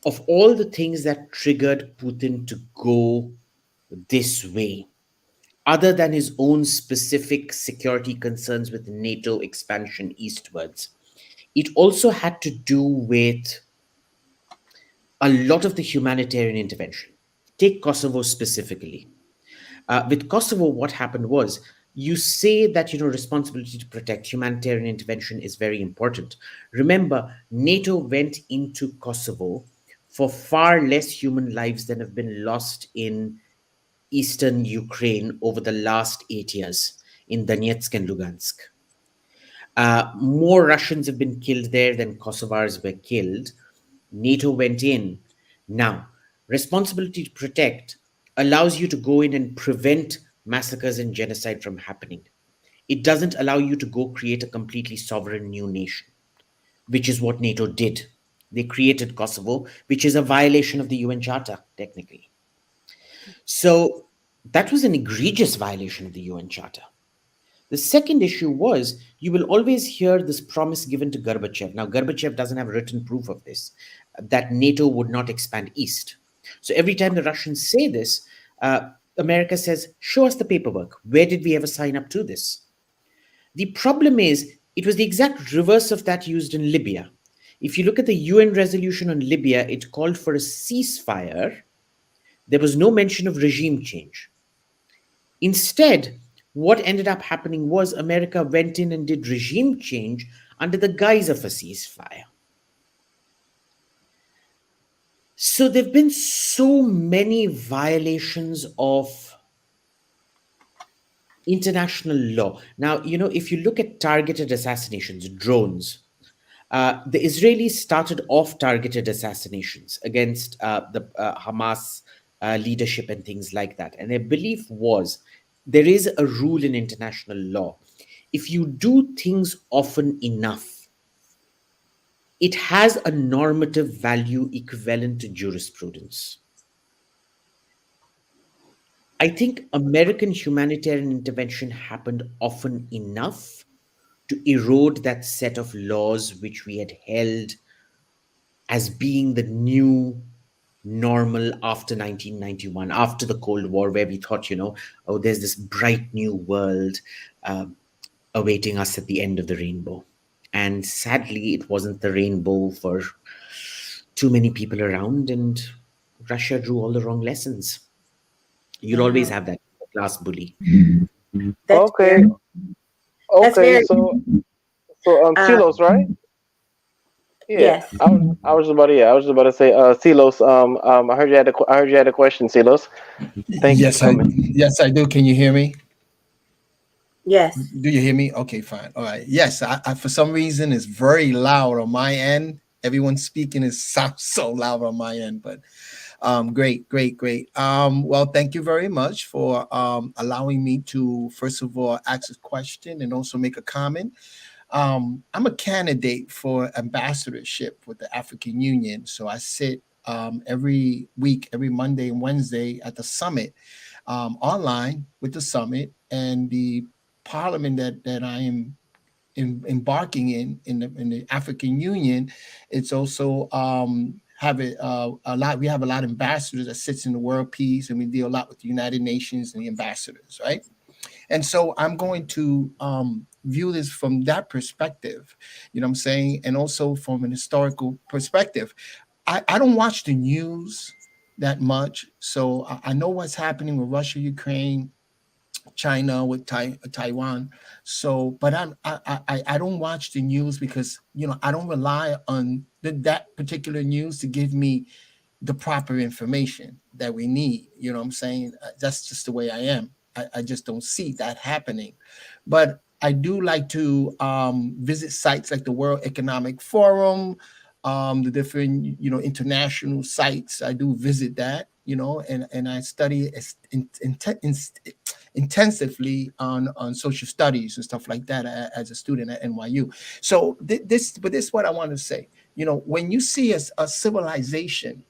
[SPEAKER 6] of all the things that triggered Putin to go this way, other than his own specific security concerns with NATO expansion eastwards, it also had to do with a lot of the humanitarian intervention. Take Kosovo specifically. With Kosovo, what happened was, you say that, responsibility to protect, humanitarian intervention is very important. Remember, NATO went into Kosovo for far less human lives than have been lost in eastern Ukraine over the last 8 years in Donetsk and Lugansk. More Russians have been killed there than Kosovars were killed. NATO went in. Now, responsibility to protect allows you to go in and prevent massacres and genocide from happening. It doesn't allow you to go create a completely sovereign new nation, which is what NATO did. They created Kosovo, which is a violation of the UN Charter, technically. So that was an egregious violation of the UN Charter. The second issue was you will always hear this promise given to Gorbachev. Now, Gorbachev doesn't have written proof of this, that NATO would not expand east. So every time the Russians say this, America says, show us the paperwork. Where did we ever sign up to this? The problem is, it was the exact reverse of that used in Libya. If you look at the UN resolution on Libya, it called for a ceasefire. There was no mention of regime change. Instead, what ended up happening was America went in and did regime change under the guise of a ceasefire. So there have been so many violations of international law. Now, if you look at targeted assassinations, drones, the Israelis started off targeted assassinations against the Hamas leadership and things like that. And their belief was there is a rule in international law. If you do things often enough, it has a normative value equivalent to jurisprudence. I think American humanitarian intervention happened often enough to erode that set of laws which we had held as being the new normal after 1991, after the Cold War, where we thought, oh, there's this bright new world awaiting us at the end of the rainbow. And sadly, it wasn't the rainbow for too many people around, and Russia drew all the wrong lessons. You'll always have that class bully.
[SPEAKER 1] That's
[SPEAKER 5] Okay.
[SPEAKER 1] very- That's
[SPEAKER 5] Okay.
[SPEAKER 1] very-
[SPEAKER 5] So Silos, right? Yeah.
[SPEAKER 1] Yes.
[SPEAKER 5] I was just about to say, Silos. I heard you had a question, Silos. Thank you
[SPEAKER 9] Yes,
[SPEAKER 5] for coming.
[SPEAKER 9] yes, I do. Can you hear me?
[SPEAKER 1] Yes.
[SPEAKER 9] Do you hear me? Okay, fine. All right. Yes, I for some reason it's very loud on my end. Everyone speaking sounds so loud on my end, but great. Well, thank you very much for allowing me to first of all ask a question and also make a comment. I'm a candidate for ambassadorship with the African Union, so I sit every week, every Monday and Wednesday at the summit, online with the summit and the parliament that I am embarking in the African Union. It's also have a lot. We have a lot of ambassadors that sits in the world peace, and we deal a lot with the United Nations and the ambassadors, right? And so I'm going to view this from that perspective, you know what I'm saying, and also from an historical perspective. I don't watch the news that much, so I know what's happening with Russia, Ukraine, China, with Taiwan. So, but I don't watch the news because I don't rely on that particular news to give me the proper information that we need. You know what I'm saying? That's just the way I am. I just don't see that happening. But I do like to visit sites like the World Economic Forum, the different international sites. I do visit that, and I study intensively on social studies and stuff like that as a student at NYU. So this is what I want to say. When you see a civilization,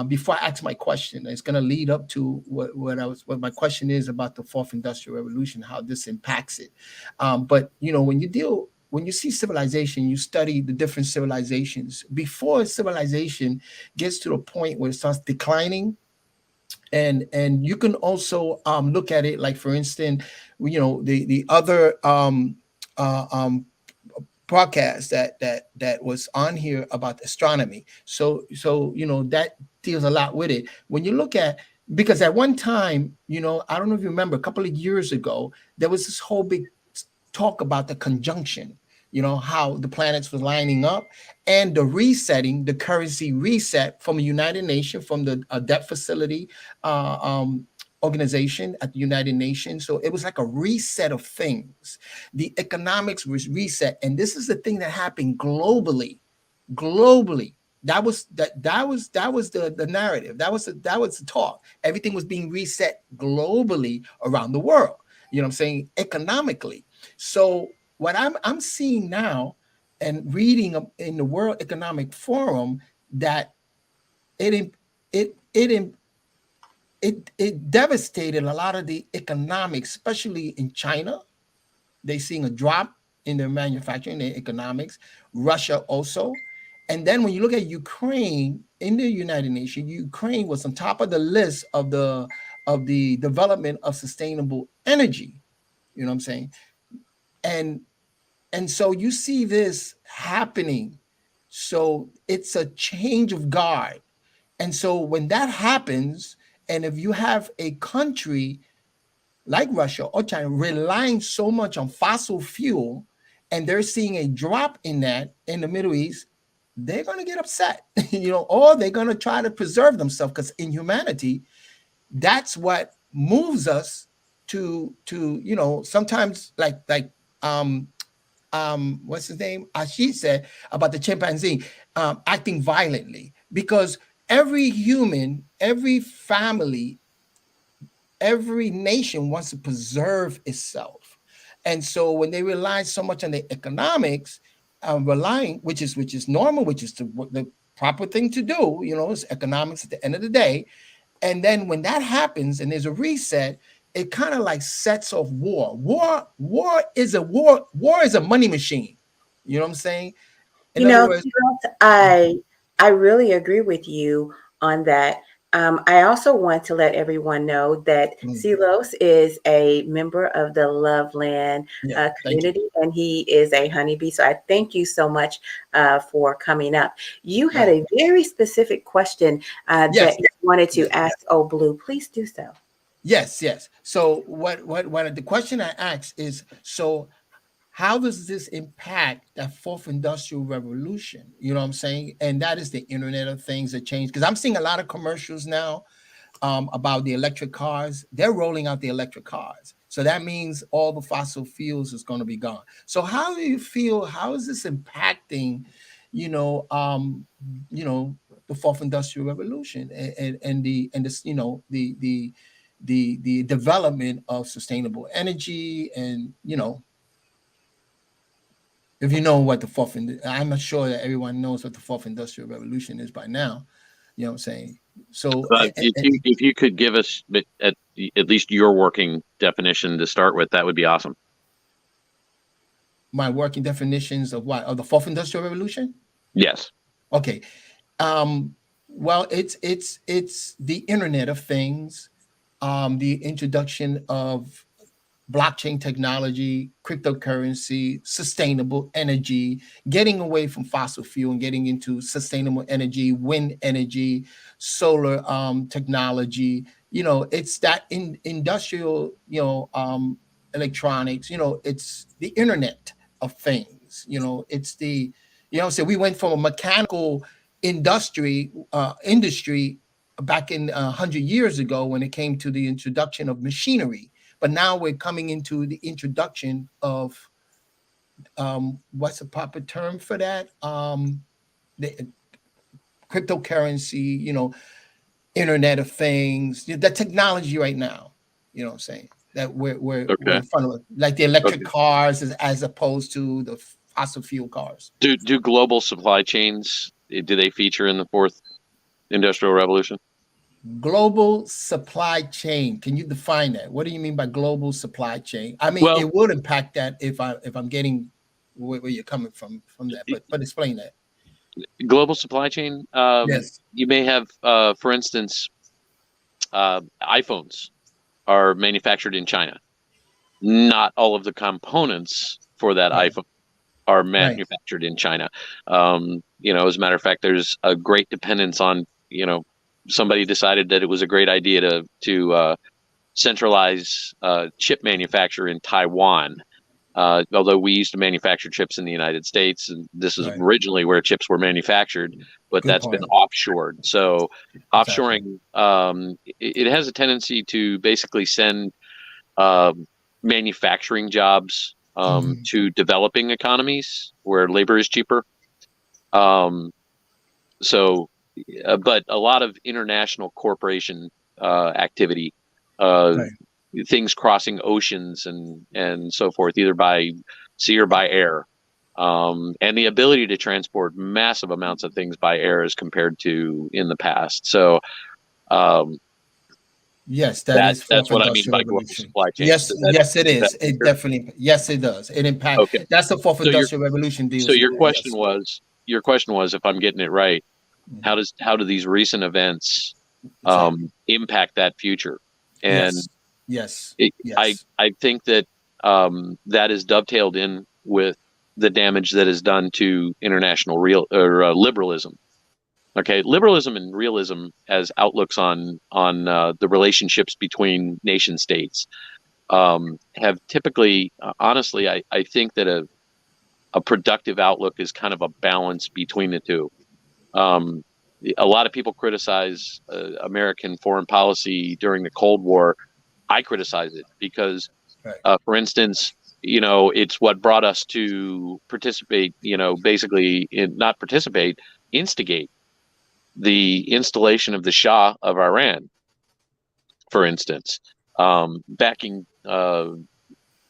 [SPEAKER 9] before I ask my question, it's going to lead up to what my question is about the fourth industrial revolution, how this impacts it. But when you see civilization, you study the different civilizations. Before a civilization gets to the point where it starts declining, and you can also look at it like, for instance, the other podcast that was on here about astronomy. So that deals a lot with it. When you look at, because at one time, I don't know if you remember, a couple of years ago, there was this whole big talk about the conjunction, how the planets were lining up and the resetting, the currency reset from the United Nations, from the debt facility organization at the United Nations. So it was like a reset of things. The economics was reset. And this is the thing that happened globally. That was the narrative. That was the talk. Everything was being reset globally around the world. you know what I'm saying, economically. So what I'm seeing now and reading in the World Economic Forum that it it it it devastated a lot of the economics, especially in China. They're seeing a drop in their manufacturing, their economics. Russia also. And then when you look at Ukraine in the United Nations, Ukraine was on top of the list of the development of sustainable energy. You know what I'm saying? And so you see this happening. So it's a change of guard. And so when that happens, and if you have a country like Russia or China relying so much on fossil fuel, and they're seeing a drop in that in the Middle East, they're going to get upset, or they're going to try to preserve themselves, because in humanity, that's what moves us to sometimes like what's his name? Ashish said about the chimpanzee acting violently, because every human, every family, every nation wants to preserve itself. And so when they rely so much on the economics, relying, which is normal, which is the proper thing to do, it's economics at the end of the day. And then when that happens and there's a reset, it kind of like sets off war. War is a money machine. You know what I'm saying? In other words,
[SPEAKER 1] I really agree with you on that. I also want to let everyone know that 𝐁𝐤𝐫𝐚𝐢𝐧𝐞 is a member of the Loveland community, and he is a honeybee. So I thank you so much for coming up. You had a very specific question that you wanted to ask Old Blue. Please do so.
[SPEAKER 9] Yes. So what the question I asked is, so how does this impact that fourth industrial revolution? You know what I'm saying? And that is the Internet of Things that changed. Because I'm seeing a lot of commercials now about the electric cars. They're rolling out the electric cars. So that means all the fossil fuels is going to be gone. So how do you feel? How is this impacting, the fourth industrial revolution and the development of sustainable energy and if you know what I'm not sure that everyone knows what the fourth industrial revolution is by now. You know what I'm saying? So
[SPEAKER 2] if you could give us at least your working definition to start with, that would be awesome.
[SPEAKER 9] My working definitions of what? Of the fourth industrial revolution?
[SPEAKER 2] Yes.
[SPEAKER 9] Okay. Well, it's the Internet of Things, the introduction of blockchain technology, cryptocurrency, sustainable energy, getting away from fossil fuel and getting into sustainable energy, wind energy, solar technology. It's that industrial, electronics. It's the Internet of Things. It's the, so we went from a mechanical industry back in 100 years ago when it came to the introduction of machinery. But now we're coming into the introduction of what's the proper term for that? The cryptocurrency, Internet of Things, the technology right now. You know what I'm saying? That we're in front of, like the electric cars as opposed to the fossil fuel cars.
[SPEAKER 2] Do global supply chains, do they feature in the fourth industrial revolution?
[SPEAKER 9] Global supply chain. Can you define that? What do you mean by global supply chain? I mean, it would impact that if I'm getting where you're coming from that, but explain that.
[SPEAKER 2] Global supply chain.
[SPEAKER 9] Yes.
[SPEAKER 2] You may have, for instance, iPhones are manufactured in China. Not all of the components for that iPhone are manufactured in China. As a matter of fact, there's a great dependence on, somebody decided that it was a great idea to centralize chip manufacture in Taiwan. Although we used to manufacture chips in the United States, and this is originally where chips were manufactured, but that's been offshored. So offshoring, it has a tendency to basically send manufacturing jobs to developing economies where labor is cheaper. But a lot of international corporation activity things crossing oceans and so forth, either by sea or by air, and the ability to transport massive amounts of things by air as compared to in the past. So
[SPEAKER 9] yes, that is
[SPEAKER 2] that's
[SPEAKER 9] fourth
[SPEAKER 2] what I mean
[SPEAKER 9] industrial
[SPEAKER 2] by global
[SPEAKER 9] revolution.
[SPEAKER 2] supply chain.
[SPEAKER 9] Yes, yes, it is. It
[SPEAKER 2] That,
[SPEAKER 9] definitely, yes, it does. It impact.
[SPEAKER 2] okay.
[SPEAKER 9] That's the fourth
[SPEAKER 2] So
[SPEAKER 9] industrial revolution
[SPEAKER 2] so
[SPEAKER 9] deals with. Yes.
[SPEAKER 2] your question was, if I'm getting it right, how do these recent events
[SPEAKER 9] Exactly.
[SPEAKER 2] impact that future? And
[SPEAKER 9] Yes. Yes. Yes.
[SPEAKER 2] I think that that is dovetailed in with the damage that is done to international liberalism. Okay, liberalism and realism as outlooks on the relationships between nation states have typically, honestly, I think that a productive outlook is kind of a balance between the two. Um, a lot of people criticize American foreign policy during the Cold War. I criticize it because,
[SPEAKER 9] Right.
[SPEAKER 2] for instance, you know, it's what brought us to participate, you know, basically not participate, instigate the installation of the Shah of Iran, for instance, backing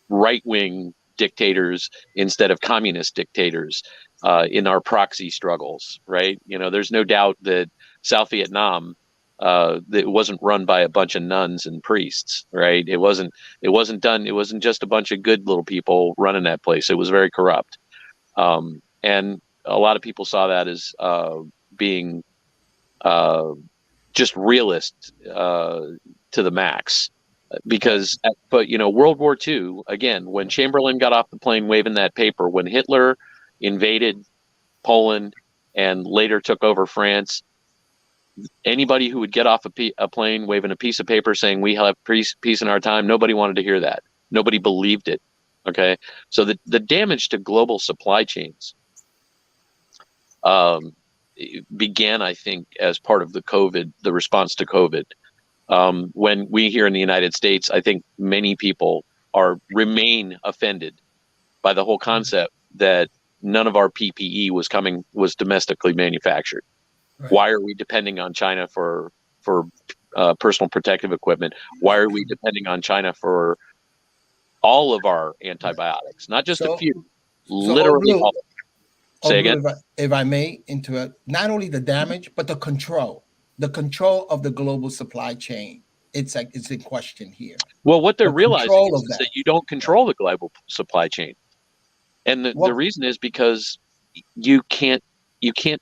[SPEAKER 2] right-wing dictators instead of communist dictators in our proxy struggles, right? You know, there's no doubt that South Vietnam, it wasn't run by a bunch of nuns and priests, right? It wasn't done. It wasn't just a bunch of good little people running that place. It was very corrupt. And a lot of people saw that as being just realist to the max. Because, but you know, World War II, again, when Chamberlain got off the plane waving that paper, when Hitler invaded Poland and later took over France, anybody who would get off a plane waving a piece of paper saying we have peace in our time, nobody wanted to hear that. Nobody believed it. Okay, so the damage to global supply chains began, I think, as part of the response to COVID. When we here in the United States, I think many people remain offended by the whole concept that none of our PPE was domestically manufactured.
[SPEAKER 9] Right.
[SPEAKER 2] Why are we depending on China for personal protective equipment? Why are we depending on China for all of our antibiotics, not just a few, literally all? Say again.
[SPEAKER 9] If I may interrupt, not only the damage, but the control of the global supply chain. It's in question here.
[SPEAKER 2] Well, what they're realizing is that you don't control the global supply chain. And the reason is because you can't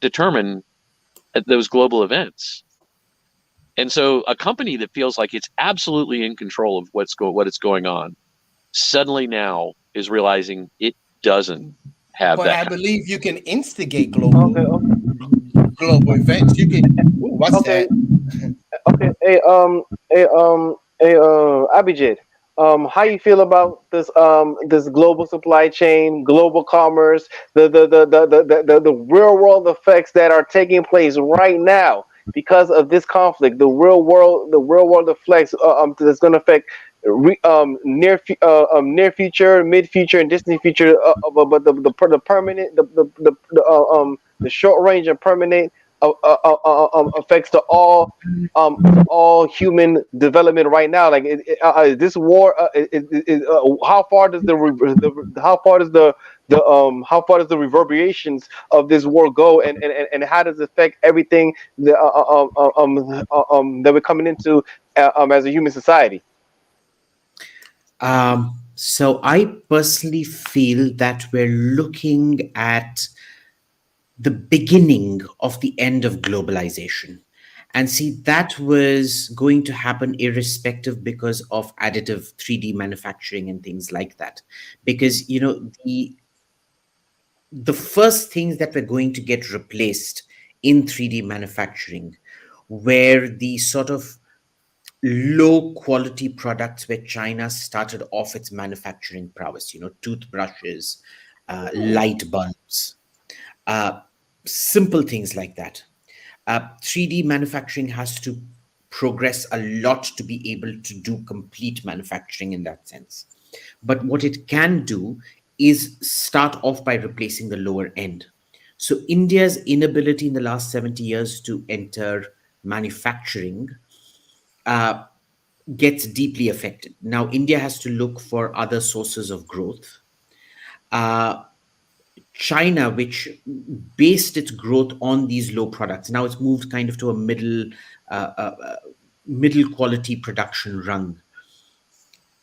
[SPEAKER 2] determine those global events. And so a company that feels like it's absolutely in control of what is going on suddenly now is realizing it doesn't have
[SPEAKER 9] but
[SPEAKER 2] that.
[SPEAKER 9] I believe you can instigate global events. You can. What's that?
[SPEAKER 5] Okay. Abhijit, how you feel about this global supply chain, global commerce, the real world effects that are taking place right now because of this conflict, the real world effects that's going to affect near future, mid future, and distant future, but the permanent, the short range and permanent effects to all human development right now. Like this war, how far does the reverberations of this war go, and how does it affect everything that we're coming into as a human society?
[SPEAKER 6] So I personally feel that we're looking at the beginning of the end of globalization. And see, that was going to happen irrespective because of additive 3D manufacturing and things like that. Because, you know, the first things that were going to get replaced in 3D manufacturing were the sort of low quality products where China started off its manufacturing prowess, you know, toothbrushes, light bulbs, simple things like that. 3D manufacturing has to progress a lot to be able to do complete manufacturing in that sense. But what it can do is start off by replacing the lower end. So India's inability in the last 70 years to enter manufacturing gets deeply affected. Now, India has to look for other sources of growth. China, which based its growth on these low products, now it's moved kind of to a middle quality production rung.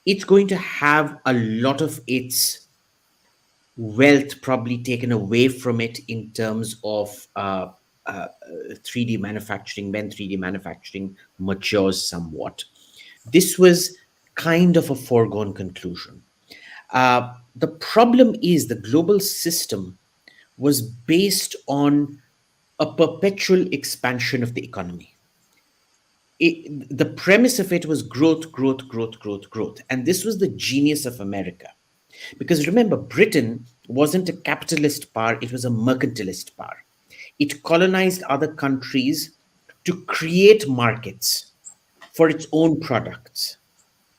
[SPEAKER 6] It's going to have a lot of its wealth probably taken away from it in terms of 3D manufacturing when 3D manufacturing matures somewhat. This was kind of a foregone conclusion. The problem is the global system was based on a perpetual expansion of the economy. The premise of it was growth, growth, growth, growth, growth. And this was the genius of America. Because remember, Britain wasn't a capitalist power, it was a mercantilist power. It colonized other countries to create markets for its own products.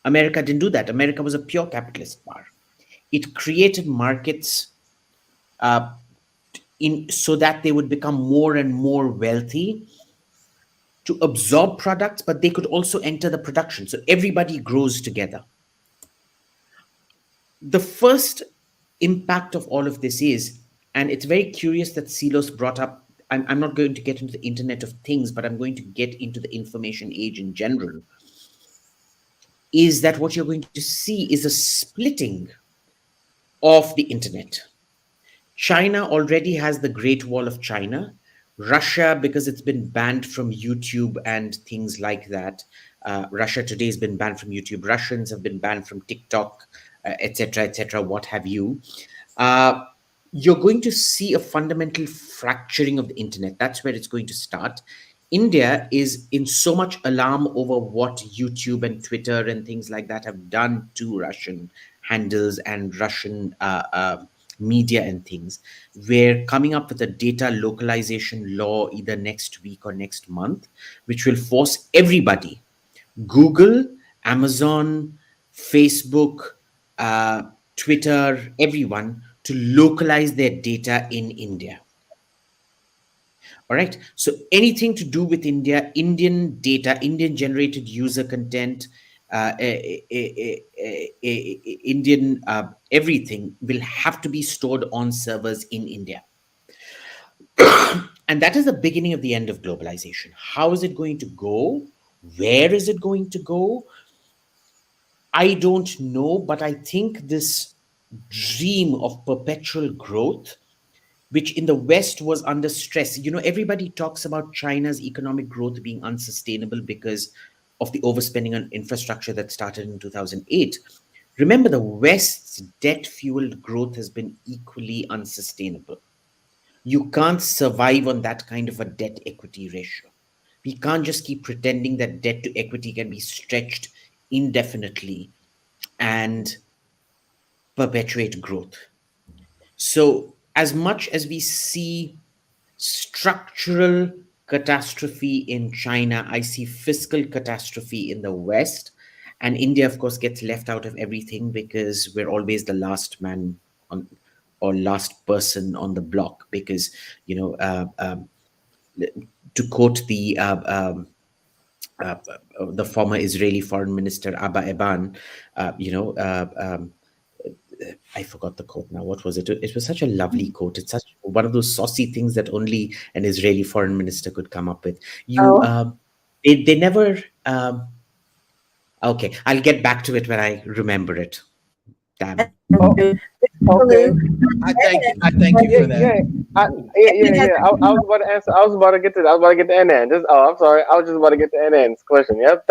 [SPEAKER 6] America didn't do that. America was a pure capitalist power. It created markets so that they would become more and more wealthy to absorb products, but they could also enter the production. So everybody grows together. The first impact of all of this is, and it's very curious that Silos brought up, I'm not going to get into the Internet of Things, but I'm going to get into the information age in general, is that what you're going to see is a splitting of the internet. China already has the Great Wall of China. Russia, because it's been banned from YouTube and things like that. Russia today has been banned from YouTube. Russians have been banned from TikTok, etc., what have you. You're going to see a fundamental fracturing of the internet. That's where it's going to start. India is in so much alarm over what YouTube and Twitter and things like that have done to Russian handles and Russian media and things. We're coming up with a data localization law either next week or next month, which will force everybody, Google, Amazon, Facebook, Twitter, everyone, to localize their data in India. All right. So anything to do with India, Indian data, Indian generated user content, Indian everything will have to be stored on servers in India. And that is the beginning of the end of globalization. How is it going to go? Where is it going to go? I don't know, but I think this dream of perpetual growth, which in the West was under stress. You know, everybody talks about China's economic growth being unsustainable because of the overspending on infrastructure that started in 2008. Remember, the West's debt-fueled growth has been equally unsustainable. You can't survive on that kind of a debt-equity ratio. We can't just keep pretending that debt to equity can be stretched indefinitely and perpetuate growth. So as much as we see structural catastrophe in China, I see fiscal catastrophe in the West. And India, of course, gets left out of everything because we're always the last man on or last person on the block. Because, you know, to quote the former Israeli Foreign Minister Abba Eban, I forgot the quote now. What was it? It was such a lovely quote. It's such one of those saucy things that only an Israeli foreign minister could come up with. They never. Okay, I'll get back to it when I remember it. Damn.
[SPEAKER 5] Okay.
[SPEAKER 9] I thank you for that.
[SPEAKER 5] I was about to answer. I was about to get to. I was about to get to NN. I'm sorry. I was just about to get to NN's question. Yep.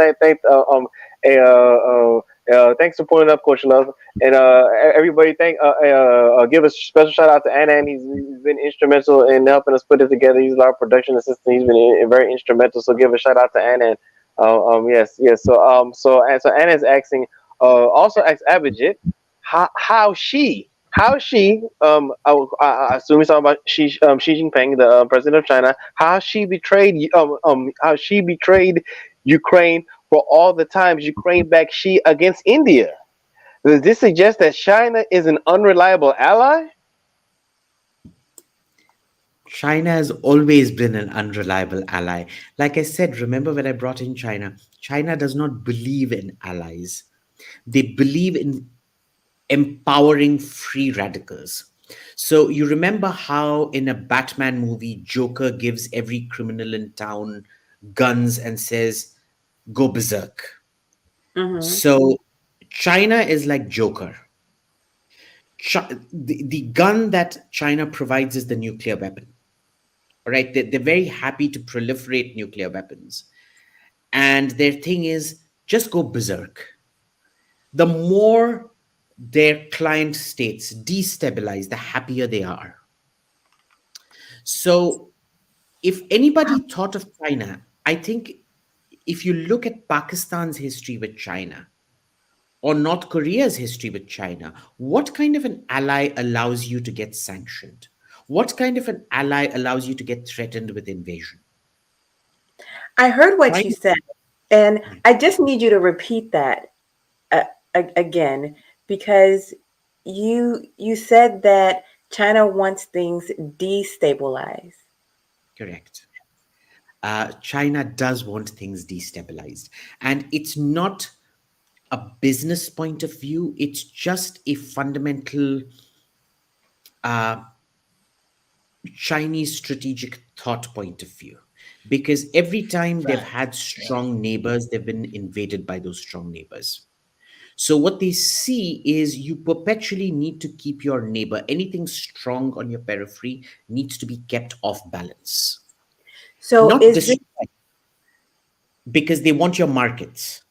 [SPEAKER 5] Thanks for pulling up, Coach Love, and everybody. Give a special shout out to Annan. He's been instrumental in helping us put it together. He's our production assistant. He's been very instrumental. So give a shout out to Annan. Yes. So Annan's asking. Also asked Abhijit, how she. I assume he's talking about Xi Jinping, the president of China. How she betrayed Ukraine for all the times Ukraine backed Xi against India. Does this suggest that China is an unreliable ally?
[SPEAKER 6] China has always been an unreliable ally. Like I said, remember when I brought in China? China does not believe in allies. They believe in empowering free radicals. So you remember how in a Batman movie, Joker gives every criminal in town guns and says, go berserk.
[SPEAKER 1] Mm-hmm.
[SPEAKER 6] So China is like Joker. The gun that China provides is the nuclear weapon. All right, they're very happy to proliferate nuclear weapons. And their thing is just go berserk. The more their client states destabilize, the happier they are. So if anybody thought of China, I think if you look at Pakistan's history with China or North Korea's history with China, what kind of an ally allows you to get sanctioned? What kind of an ally allows you to get threatened with invasion?
[SPEAKER 1] I heard what you
[SPEAKER 6] China.
[SPEAKER 1] said, and
[SPEAKER 6] Yeah.
[SPEAKER 1] I just need you to repeat that uh, again, because you said that China wants things destabilized.
[SPEAKER 6] Correct. China does want things destabilized. And it's not a business point of view, it's just a fundamental uh, Chinese strategic thought point of view. Because every time they've
[SPEAKER 9] Fact.
[SPEAKER 6] had
[SPEAKER 9] Yeah.
[SPEAKER 6] strong neighbors, they've been invaded by those strong neighbors. So, what they see is you perpetually need to keep your neighbor, anything strong on your periphery, needs to be kept off balance.
[SPEAKER 1] So
[SPEAKER 6] Not
[SPEAKER 1] is this
[SPEAKER 6] destroyed, because they want your markets,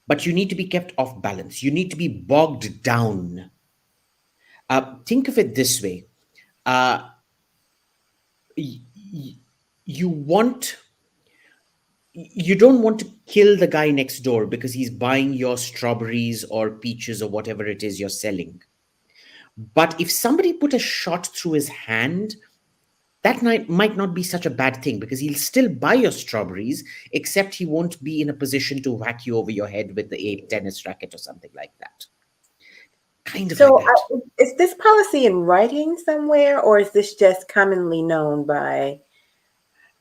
[SPEAKER 6] but you need to be kept off balance. You need to be bogged down. Think of it this way. Uh, y- y- you want you don't want to kill the guy next door because he's buying your strawberries or peaches or whatever it is you're selling. But if somebody put a shot through his hand, that might not be such a bad thing because he'll still buy your strawberries, except he won't be in a position to whack you over your head with a tennis racket or something like that. Kind of like
[SPEAKER 1] so?
[SPEAKER 6] that.
[SPEAKER 1] Is this policy in writing somewhere, or is this just commonly known by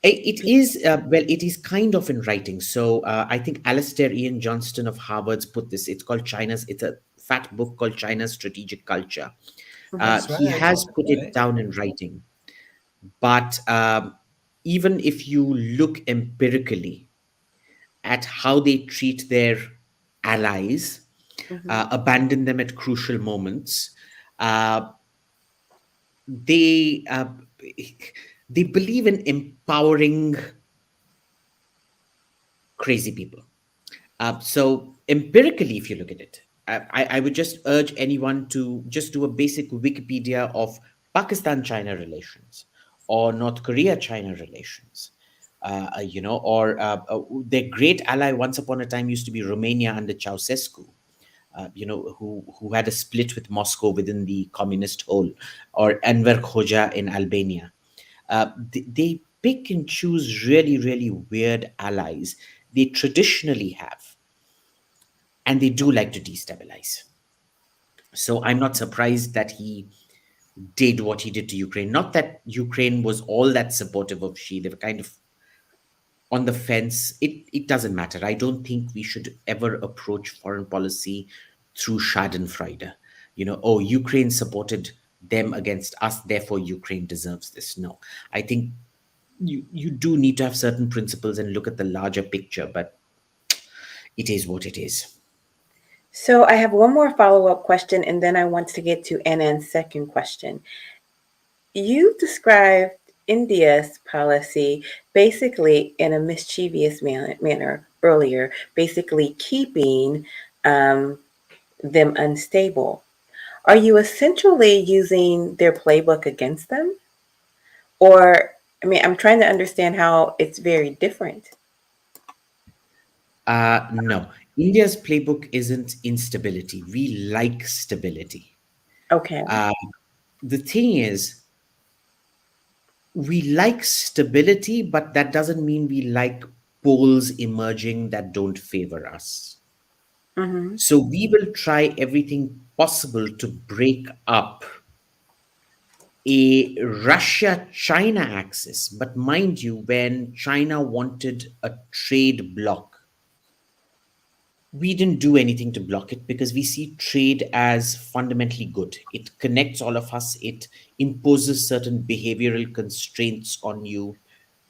[SPEAKER 6] It
[SPEAKER 1] people?
[SPEAKER 6] is, well, it is kind of in writing. So I think Alistair Ian Johnston of Harvard's put this. It's a fat book called China's Strategic Culture.
[SPEAKER 1] Mhm.
[SPEAKER 9] That's
[SPEAKER 6] He
[SPEAKER 9] right.
[SPEAKER 6] has put it
[SPEAKER 9] Right.
[SPEAKER 6] down in writing. But even if you look empirically at how they treat their allies,
[SPEAKER 1] Mhm.
[SPEAKER 6] abandon them at crucial moments, uh, they uh, they believe in empowering crazy people. So empirically, if you look at it, I would just urge anyone to just do a basic Wikipedia of Pakistan-China relations or North Korea-China relations. Or their great ally once upon a time used to be Romania under Ceausescu. Who had a split with Moscow within the communist whole, or Enver Hoxha in Albania. They pick and choose really, really weird allies they traditionally have, and they do like to destabilize. So I'm not surprised that he did what he did to Ukraine. Not that Ukraine was all that supportive of Xi. They were kind of on the fence. It doesn't matter. I don't think we should ever approach foreign policy through Schadenfreude. Oh, Ukraine supported them against us, therefore Ukraine deserves this. No, I think you do need to have certain principles and look at the larger picture, but it is what it is.
[SPEAKER 1] So I have one more follow-up question, and then I want to get to Anand's second question. You described India's policy basically in a mischievous manner earlier, basically keeping um, them unstable. Are you essentially using their playbook against them? Or, I mean, I'm trying to understand how it's very different.
[SPEAKER 6] No, India's playbook isn't instability. We like stability.
[SPEAKER 1] Okay.
[SPEAKER 6] Uh, the thing is, we like stability, but that doesn't mean we like poles emerging that don't favor us.
[SPEAKER 1] Mm-hmm.
[SPEAKER 6] So we will try everything possible to break up a Russia-China axis. But mind you, when China wanted a trade bloc, we didn't do anything to block it because we see trade as fundamentally good. It connects all of us. It imposes certain behavioral constraints on you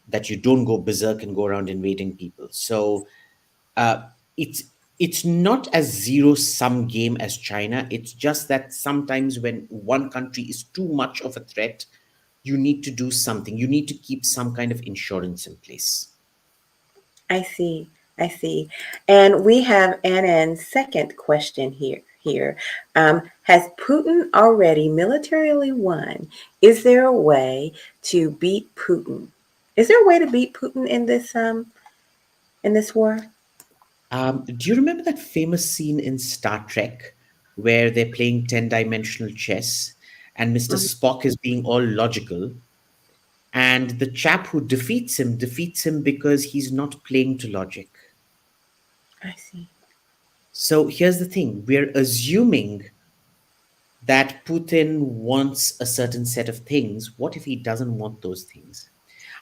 [SPEAKER 6] that you don't go berserk and go around invading people. So uh, it's it's not as zero sum game as China. It's just that sometimes when one country is too much of a threat, you need to do something. You need to keep some kind of insurance in place.
[SPEAKER 1] I see. I see. And we have Annan's second question here. Has Putin already militarily won? Is there a way to beat Putin? Is there a way to beat Putin in this war?
[SPEAKER 6] Do you remember that famous scene in Star Trek where they're playing 10-dimensional chess and Mr.
[SPEAKER 1] Mhm.
[SPEAKER 6] Spock is being all logical? And the chap who defeats him because he's not playing to logic.
[SPEAKER 1] I see.
[SPEAKER 6] So here's the thing, we're assuming that Putin wants a certain set of things. What if he doesn't want those things?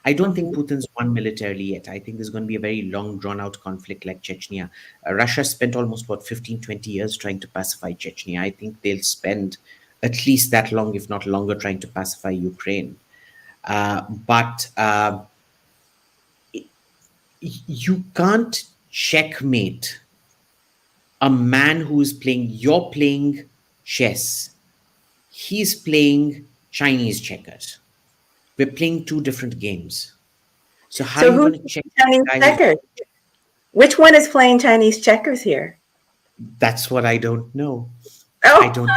[SPEAKER 6] I don't think
[SPEAKER 1] Mhm.
[SPEAKER 6] Putin's won militarily yet. I think there's going to be a very long, drawn out conflict like Chechnya. Russia spent almost, 15, 20 years trying to pacify Chechnya. I think they'll spend at least that long, if not longer, trying to pacify Ukraine. But you can't checkmate a man who is playing, you're playing chess, he's playing Chinese checkers. We're playing two different games. So how are
[SPEAKER 1] So
[SPEAKER 6] you
[SPEAKER 1] who's
[SPEAKER 6] going to check
[SPEAKER 1] playing
[SPEAKER 6] the
[SPEAKER 1] Chinese
[SPEAKER 6] guy who's,
[SPEAKER 1] checkers? Which one is playing Chinese checkers here?
[SPEAKER 6] that's what I don't know. I
[SPEAKER 1] Oh,
[SPEAKER 6] don't.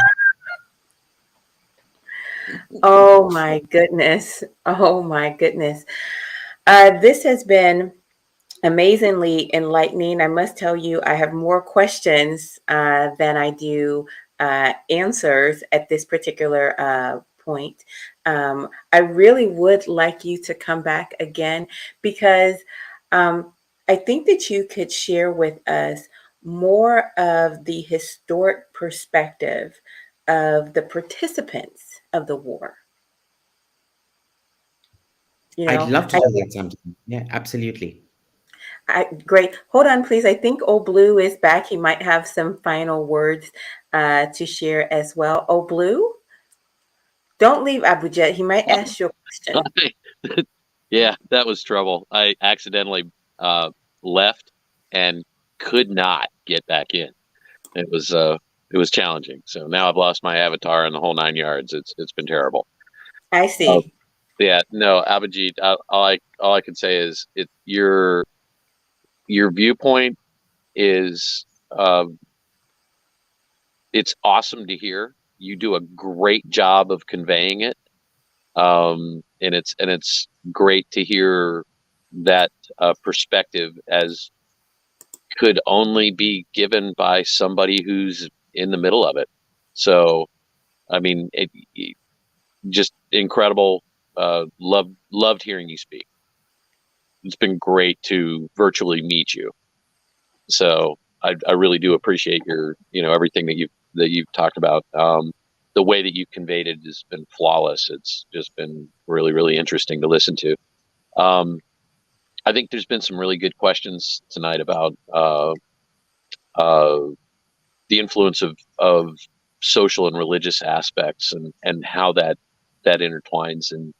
[SPEAKER 1] oh my goodness. Oh my goodness. This has been amazingly enlightening. I must tell you, I have more questions than I do answers at this particular point. I really would like you to come back again because I think that you could share with us more of the historic perspective of the participants of the war. You
[SPEAKER 6] I'd
[SPEAKER 1] know,
[SPEAKER 6] love to do that sometime. Yeah, absolutely.
[SPEAKER 1] Great. Hold on, please. I think Old Blue is back. He might have some final words to share as well. Old Blue, don't leave Abujet. He might ask you a question.
[SPEAKER 2] Yeah, that was trouble. I accidentally left and could not get back in. It was challenging. So now I've lost my avatar and the whole 9 yards. It's been terrible.
[SPEAKER 1] I
[SPEAKER 2] Uh,
[SPEAKER 1] see.
[SPEAKER 2] yeah, no, Abhijit. All I can say is your viewpoint is it's awesome to hear. You do a great job of conveying it, and it's great to hear that perspective as could only be given by somebody who's in the middle of it. So, I mean, it just incredible. Loved hearing you speak. It's been great to virtually meet you. So I really do appreciate your, everything that you've talked about. The way that you conveyed it has been flawless. It's just been really, really interesting to listen to. Um, I think there's been some really good questions tonight about uh, the influence of social and religious aspects and how that intertwines and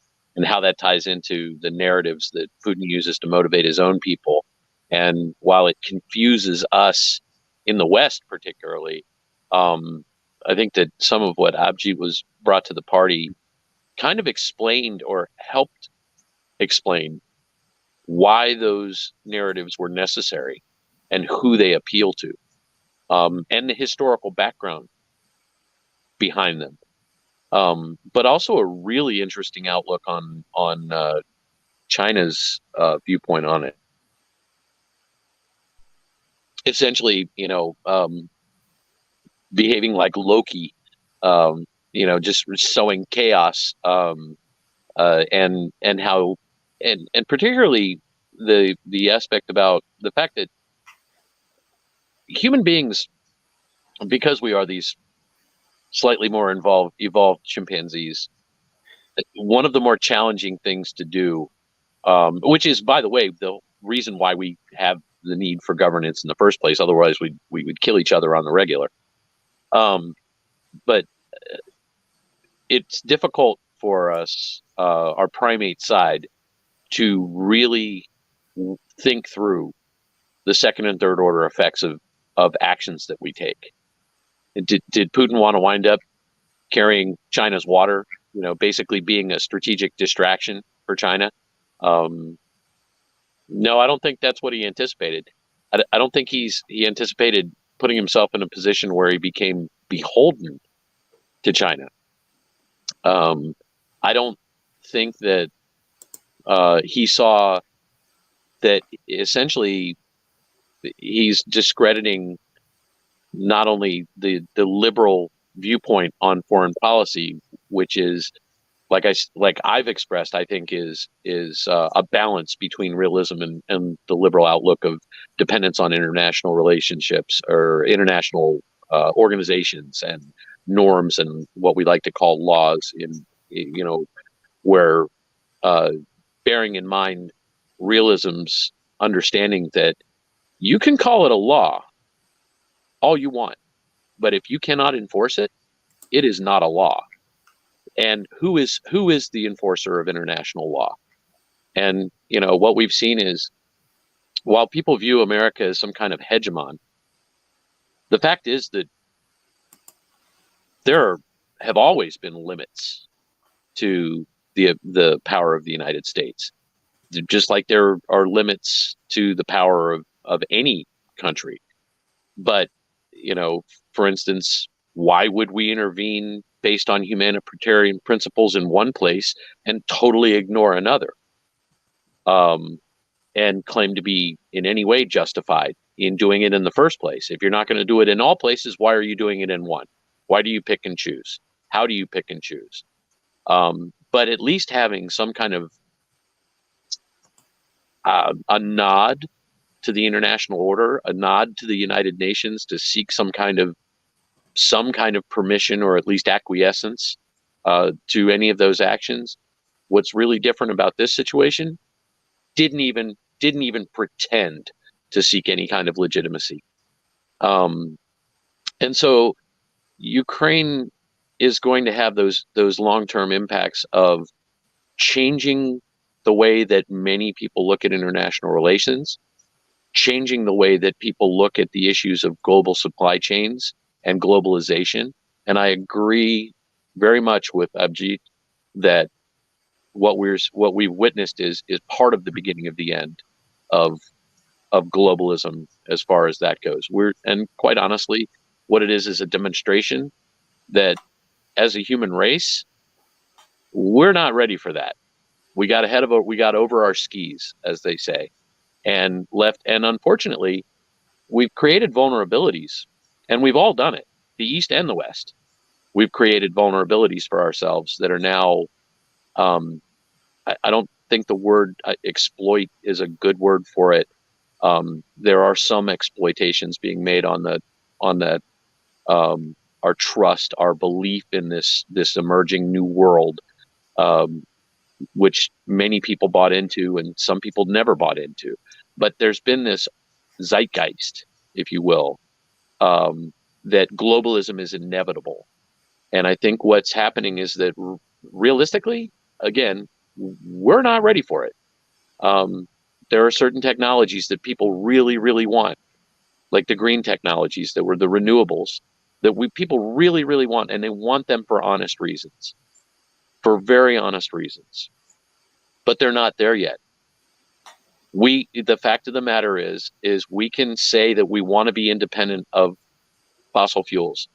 [SPEAKER 2] how that ties into the narratives that Putin uses to motivate his own people. And while it confuses us in the West, particularly, I think that some of what Abji was brought to the party kind of explained or helped explain why those narratives were necessary and who they appeal to, and the historical background behind them. But also a really interesting outlook on China's viewpoint on it. Essentially, behaving like Loki, just sowing chaos, and how and particularly the aspect about the fact that human beings, because we are these slightly more evolved chimpanzees, one of the more challenging things to do, which is, by the way, the reason why we have the need for governance in the first place. Otherwise, we would kill each other on the regular. But it's difficult for us, our primate side, to really think through the second and third order effects of actions that we take. Did Putin want to wind up carrying China's water, basically being a strategic distraction for China? No, I don't think that's what he anticipated. I don't think he anticipated putting himself in a position where he became beholden to China. I don't think that he saw that essentially he's discrediting not only the liberal viewpoint on foreign policy, which is, like I've expressed, I think is a balance between realism and the liberal outlook of dependence on international relationships or international organizations and norms and what we like to call laws, where bearing in mind realism's understanding that you can call it a law all you want, but if you cannot enforce it, it is not a law. And who is the enforcer of international law? And what we've seen is, while people view America as some kind of hegemon, the fact is that there have always been limits to the power of the United States, just like there are limits to the power of any country. But for instance, why would we intervene based on humanitarian principles in one place and totally ignore another, and claim to be in any way justified in doing it in the first place? If you're not going to do it in all places, why are you doing it in one? Why do you pick and choose? How do you pick and choose? But at least having some kind of a nod to the international order, a nod to the United Nations to seek some kind of permission or at least acquiescence to any of those actions. What's really different about this situation, didn't even pretend to seek any kind of legitimacy. And so Ukraine is going to have those long-term impacts of changing the way that many people look at international relations, changing the way that people look at the issues of global supply chains and globalization. And I agree very much with 𝐁𝐿𝐫𝐷 that what we've witnessed is part of the beginning of the end of globalism as far as that goes. And quite honestly, what it is a demonstration that as a human race, we're not ready for that. We got over our skis, as they say, and unfortunately, we've created vulnerabilities, and we've all done it, the East and the West. We've created vulnerabilities for ourselves that are now, I don't think the word exploit is a good word for it. There are some exploitations being made on that, our trust, our belief in this emerging new world, which many people bought into and some people never bought into. But there's been this zeitgeist, if you will, that globalism is inevitable. And I think what's happening is that realistically, again, we're not ready for it. There are certain technologies that people really, really want, like the green technologies that were the renewables, that people really, really want, and they want them for honest reasons, for very honest reasons. But they're not there yet. The fact of the matter is we can say that we want to be independent of fossil fuels.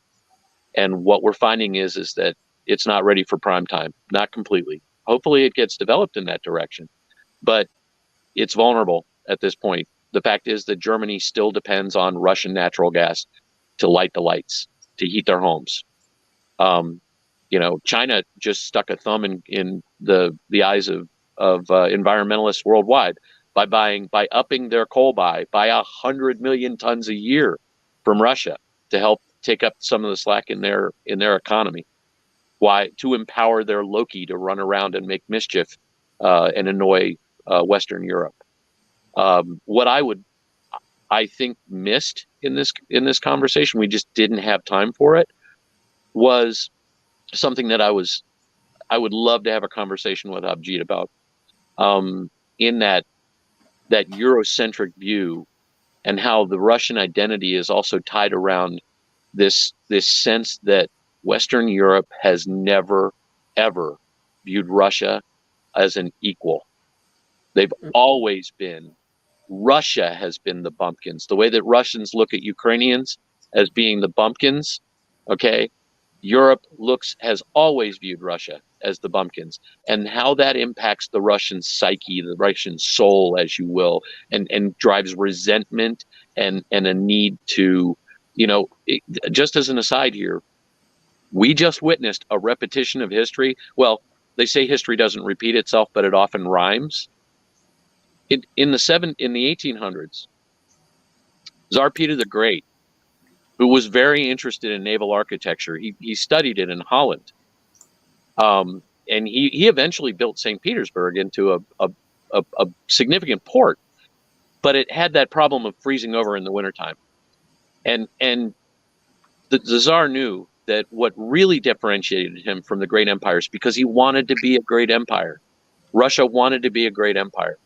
[SPEAKER 2] And what we're finding is that it's not ready for prime time, not completely. Hopefully it gets developed in that direction, but it's vulnerable at this point. The fact is that Germany still depends on Russian natural gas to light the lights, to heat their homes. China just stuck a thumb in the eyes of environmentalists worldwide by upping their coal buy by 100 million tons a year from Russia to help take up some of the slack in their economy. Why? To empower their Loki to run around and make mischief and annoy Western Europe. What I think missed in this conversation, we just didn't have time for it, was something that I would love to have a conversation with Abhijit about, in that Eurocentric view, and how the Russian identity is also tied around this sense that Western Europe has never ever viewed Russia as an equal. They've always been, Russia has been the bumpkins. The way that Russians look at Ukrainians as being the bumpkins, okay? Europe has always viewed Russia as the bumpkins, and how that impacts the Russian psyche, the Russian soul, as you will, and drives resentment and a need to, just as an aside here, we just witnessed a repetition of history. Well, they say history doesn't repeat itself, but it often rhymes. In the 1800s, Tsar Peter the Great, who was very interested in naval architecture, he studied it in Holland, and he eventually built St. Petersburg into a significant port, but it had that problem of freezing over in the wintertime, and the Tsar knew that what really differentiated him from the great empires, because he wanted to be a great empire. Russia wanted to be a great empire.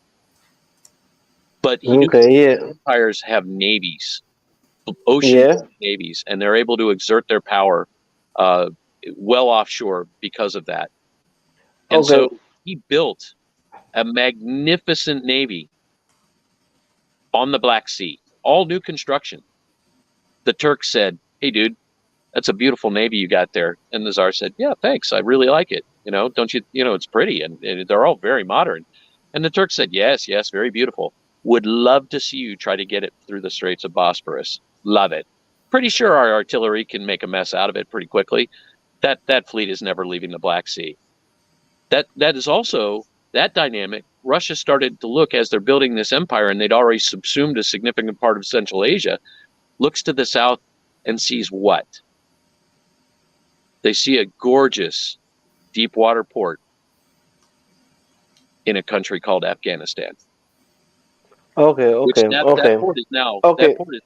[SPEAKER 2] But he knew empires have navies, ocean navies, and they're able to exert their power well offshore because of that. And so he built a magnificent navy on the Black Sea, all new construction. The Turks said, "Hey, dude, that's a beautiful navy you got there." And the Tsar said, "Yeah, thanks. I really like it. Don't you? It's pretty, and they're all very modern." And the Turks said, "Yes, very beautiful. Would love to see you try to get it through the Straits of Bosporus. Love it. Pretty sure our artillery can make a mess out of it pretty quickly. That fleet is never leaving the Black Sea." That is also that dynamic. Russia started to look, as they're building this empire, and they'd already subsumed a significant part of Central Asia, looks to the south and sees what? They see a gorgeous deep water port in a country called Afghanistan. That port is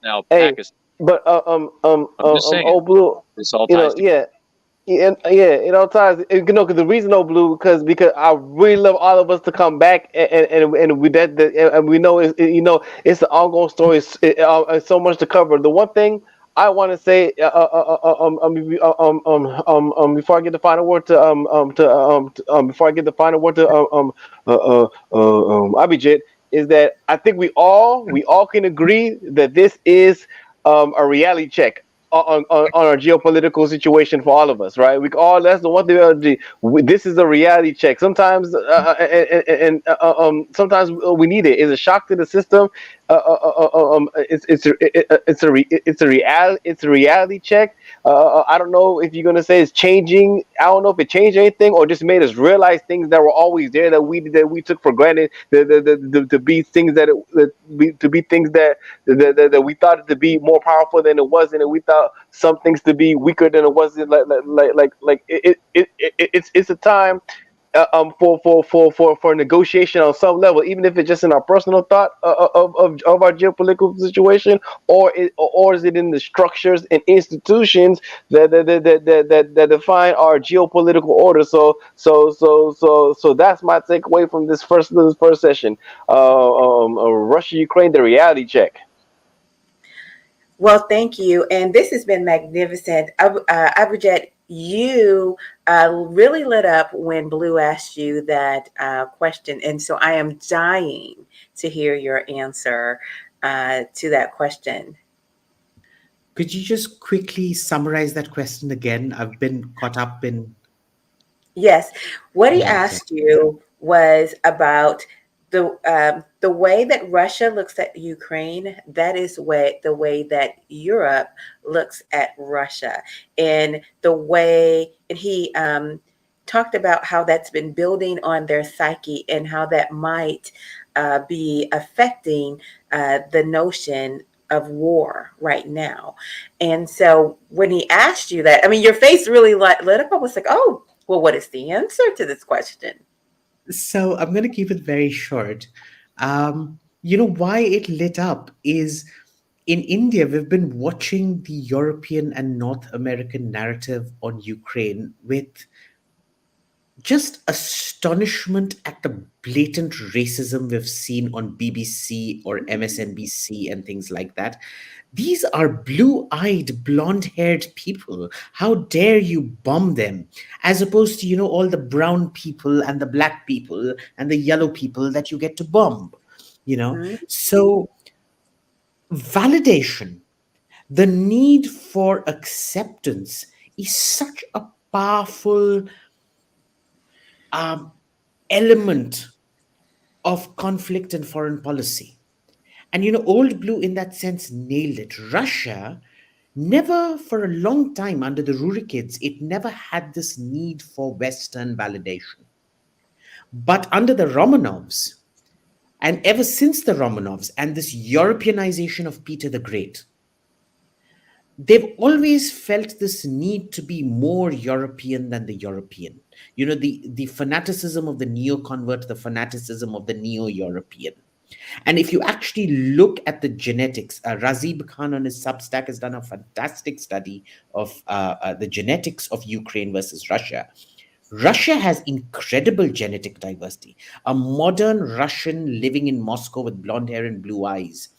[SPEAKER 2] now Pakistan.
[SPEAKER 5] But Old Blue,
[SPEAKER 2] this all ties together.
[SPEAKER 5] It all ties. Because the reason Old Blue, because I really love all of us to come back, and we know it's an ongoing story. It's so much to cover. The one thing I want to say, before I get the final word to Abhijit, is that I think we all can agree that this is a reality check on our geopolitical situation for all of us, right? That's the one thing. This is a reality check. Sometimes, sometimes we need it. It's a shock to the system. It's a reality check. I don't know if you're gonna say it's changing. I don't know if it changed anything or just made us realize things that were always there that we took for granted. To be things that we thought it to be more powerful than it wasn't, and we thought some things to be weaker than it wasn't. It's a time for negotiation on some level, even if it's just in our personal thought of our geopolitical situation, or is it in the structures and institutions that define our geopolitical order? So that's my takeaway from this first session. Russia, Ukraine, the reality check.
[SPEAKER 1] Well, thank you. And this has been magnificent. Abhijit, you really lit up when Blue asked you that question. And so I am dying to hear your answer to that question.
[SPEAKER 6] Could you just quickly summarize that question again? I've been caught up in...
[SPEAKER 1] Yes. What he asked you was about the way that Russia looks at Ukraine. That is the way that Europe looks at Russia, and he talked about how that's been building on their psyche and how that might be affecting the notion of war right now. And so when he asked you that, I mean, your face really lit up. I was like, oh, well, what is the answer to this question?
[SPEAKER 6] So I'm going to keep it very short. Why it lit up is in India, we've been watching the European and North American narrative on Ukraine with just astonishment at the blatant racism we've seen on BBC or MSNBC and things like that. These are blue-eyed, blonde-haired people. How dare you bomb them? As opposed to, all the brown people and the black people and the yellow people that you get to bomb,
[SPEAKER 1] Mhm.
[SPEAKER 6] So validation, the need for acceptance is such a powerful element of conflict and foreign policy. And Old Blue in that sense nailed it. Russia never, for a long time under the Rurikids, it never had this need for Western validation. But under the Romanovs, and ever since the Romanovs and this Europeanization of Peter the Great, they've always felt this need to be more European than the European. The fanaticism of the neo-convert, the fanaticism of the neo-European. And if you actually look at the genetics, Razib Khan on his Substack has done a fantastic study of the genetics of Ukraine versus Russia. Russia has incredible genetic diversity. A modern Russian living in Moscow with blonde hair and blue eyes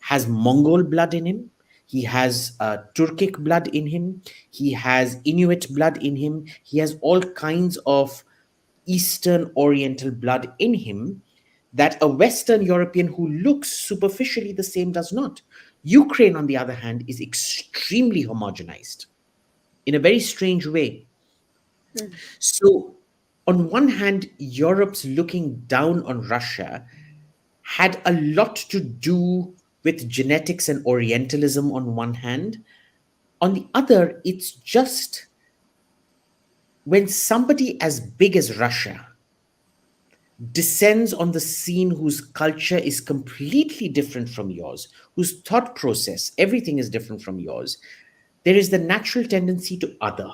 [SPEAKER 6] has Mongol blood in him. He has Turkic blood in him. He has Inuit blood in him. He has all kinds of Eastern Oriental blood in him that a Western European who looks superficially the same does not. Ukraine, on the other hand, is extremely homogenized in a very strange way. So, on one hand, Europe's looking down on Russia had a lot to do with genetics and Orientalism on one hand. On the other, it's just when somebody as big as Russia descends on the scene whose culture is completely different from yours, whose thought process, everything is different from yours, there is the natural tendency to other.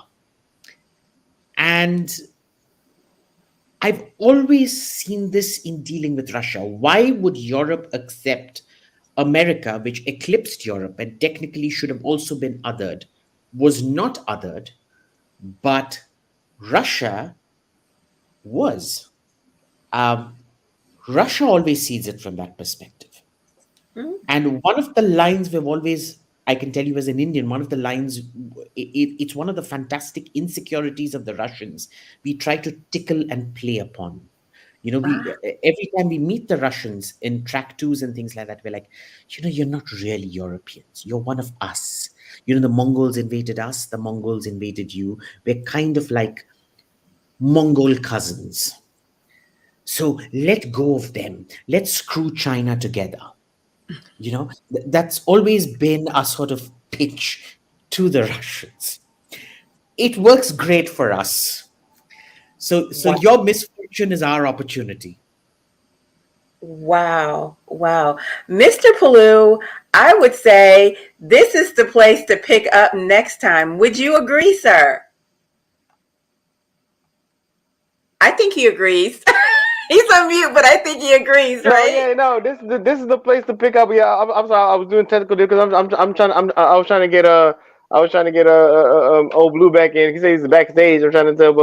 [SPEAKER 6] And I've always seen this in dealing with Russia. Why would Europe accept America, which eclipsed Europe and technically should have also been othered, was not othered, but Russia was? Russia always sees it from that perspective. And one of the lines we've always, I can tell you as an Indian, one of the lines, it's one of the fantastic insecurities of the Russians. We try to tickle and play upon. Every time we meet the Russians in track twos and things like that, we're like, you're not really Europeans. You're one of us. The Mongols invaded us. The Mongols invaded you. We're kind of like Mongol cousins. So let go of them. Let's screw China together. That's always been a sort of pitch to the Russians. It works great for us. So your misfortune is our opportunity.
[SPEAKER 1] Wow. Mr. Pelu, I would say this is the place to pick up next time. Would you agree, sir? I think he agrees. He's on mute, but I think he agrees, right?
[SPEAKER 5] No, this is the place to pick up. Yeah, I'm sorry, I was doing technical because I was trying to get Old Blue back in. He says he's backstage. I'm trying to tell,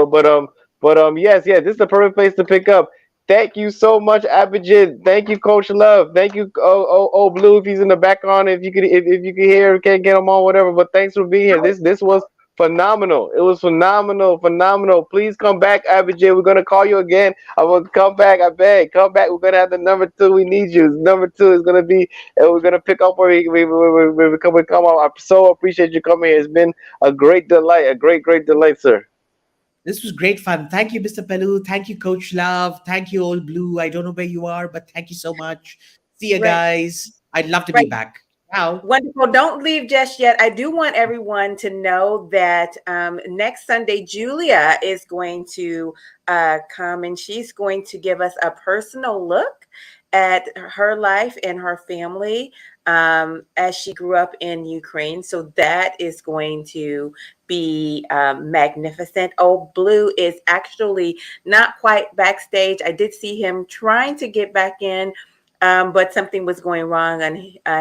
[SPEAKER 5] but yes, this is the perfect place to pick up. Thank you so much, Abhijit. Thank you, Coach Love. Thank you, Old Blue, if he's in the background. If you could hear, can't get him on, whatever. But thanks for being here. This was phenomenal. It was phenomenal. Please come back, Abhijit. We're gonna call you again. I will come back. I beg, come back. We're gonna have the number 2. We need you. Number 2 is gonna be. We're gonna pick up where we come up. I so appreciate you coming here. It's been a great delight. A great delight, sir.
[SPEAKER 6] This was great fun. Thank you, Mr. Pelu. Thank you, Coach Love. Thank you, Old Blue. I don't know where you are, but thank you so much. See you guys. I'd love to be back. Wow.
[SPEAKER 1] Wonderful. Don't leave just yet. I do want everyone to know that next Sunday, Julia is going to come and she's going to give us a personal look at her life and her family as she grew up in Ukraine. So that is going to be magnificent. Oh, Blue is actually not quite backstage. I did see him trying to get back in. But something was going wrong on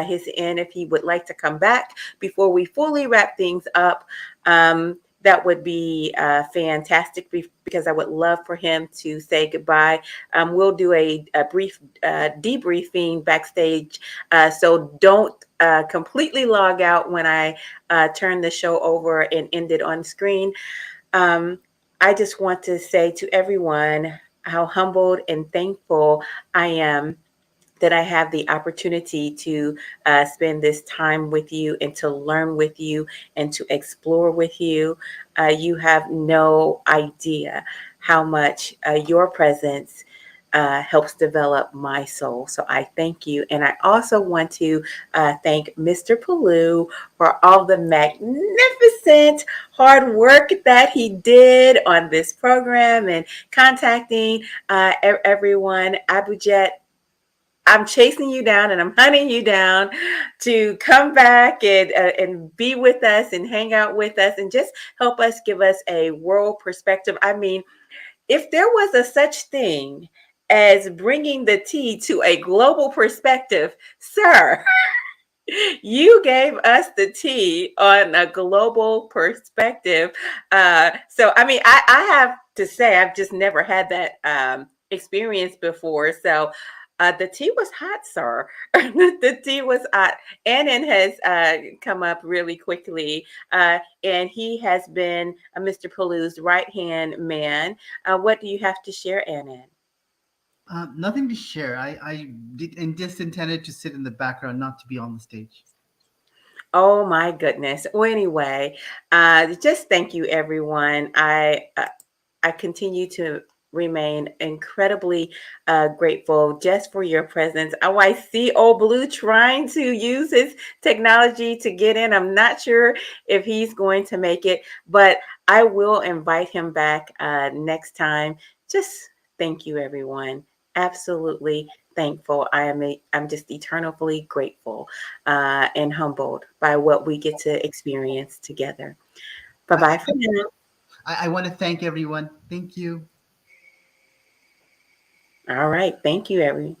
[SPEAKER 1] his end. If he would like to come back before we fully wrap things up, that would be fantastic because I would love for him to say goodbye. We'll do a brief debriefing backstage. So don't completely log out when I turn the show over and end it on screen. I just want to say to everyone how humbled and thankful I am that I have the opportunity to spend this time with you and to learn with you and to explore with you. You have no idea how much your presence helps develop my soul. So I thank you. And I also want to thank Mr. Pelu for all the magnificent hard work that he did on this program and contacting everyone. Abujet, I'm chasing you down and I'm hunting you down to come back and be with us and hang out with us and just help us give us a world perspective. I mean, if there was a such thing as bringing the tea to a global perspective, sir, you gave us the tea on a global perspective. So, I mean, I have to say, I've just never had that experience before. So, the tea was hot, sir. The tea was hot. Annan has come up really quickly, and he has been Mr. Pelu's right-hand man. What do you have to share, Annan?
[SPEAKER 10] Nothing to share. I just intended to sit in the background, not to be on the stage.
[SPEAKER 1] Oh my goodness. Well, anyway, just thank you, everyone. I continue to remain incredibly grateful just for your presence. Oh, I see old Blue trying to use his technology to get in. I'm not sure if he's going to make it, but I will invite him back next time. Just thank you, everyone. Absolutely thankful. I'm just eternally grateful and humbled by what we get to experience together. Bye-bye for now.
[SPEAKER 10] I want to thank everyone. Thank you.
[SPEAKER 1] All right. Thank you, everyone.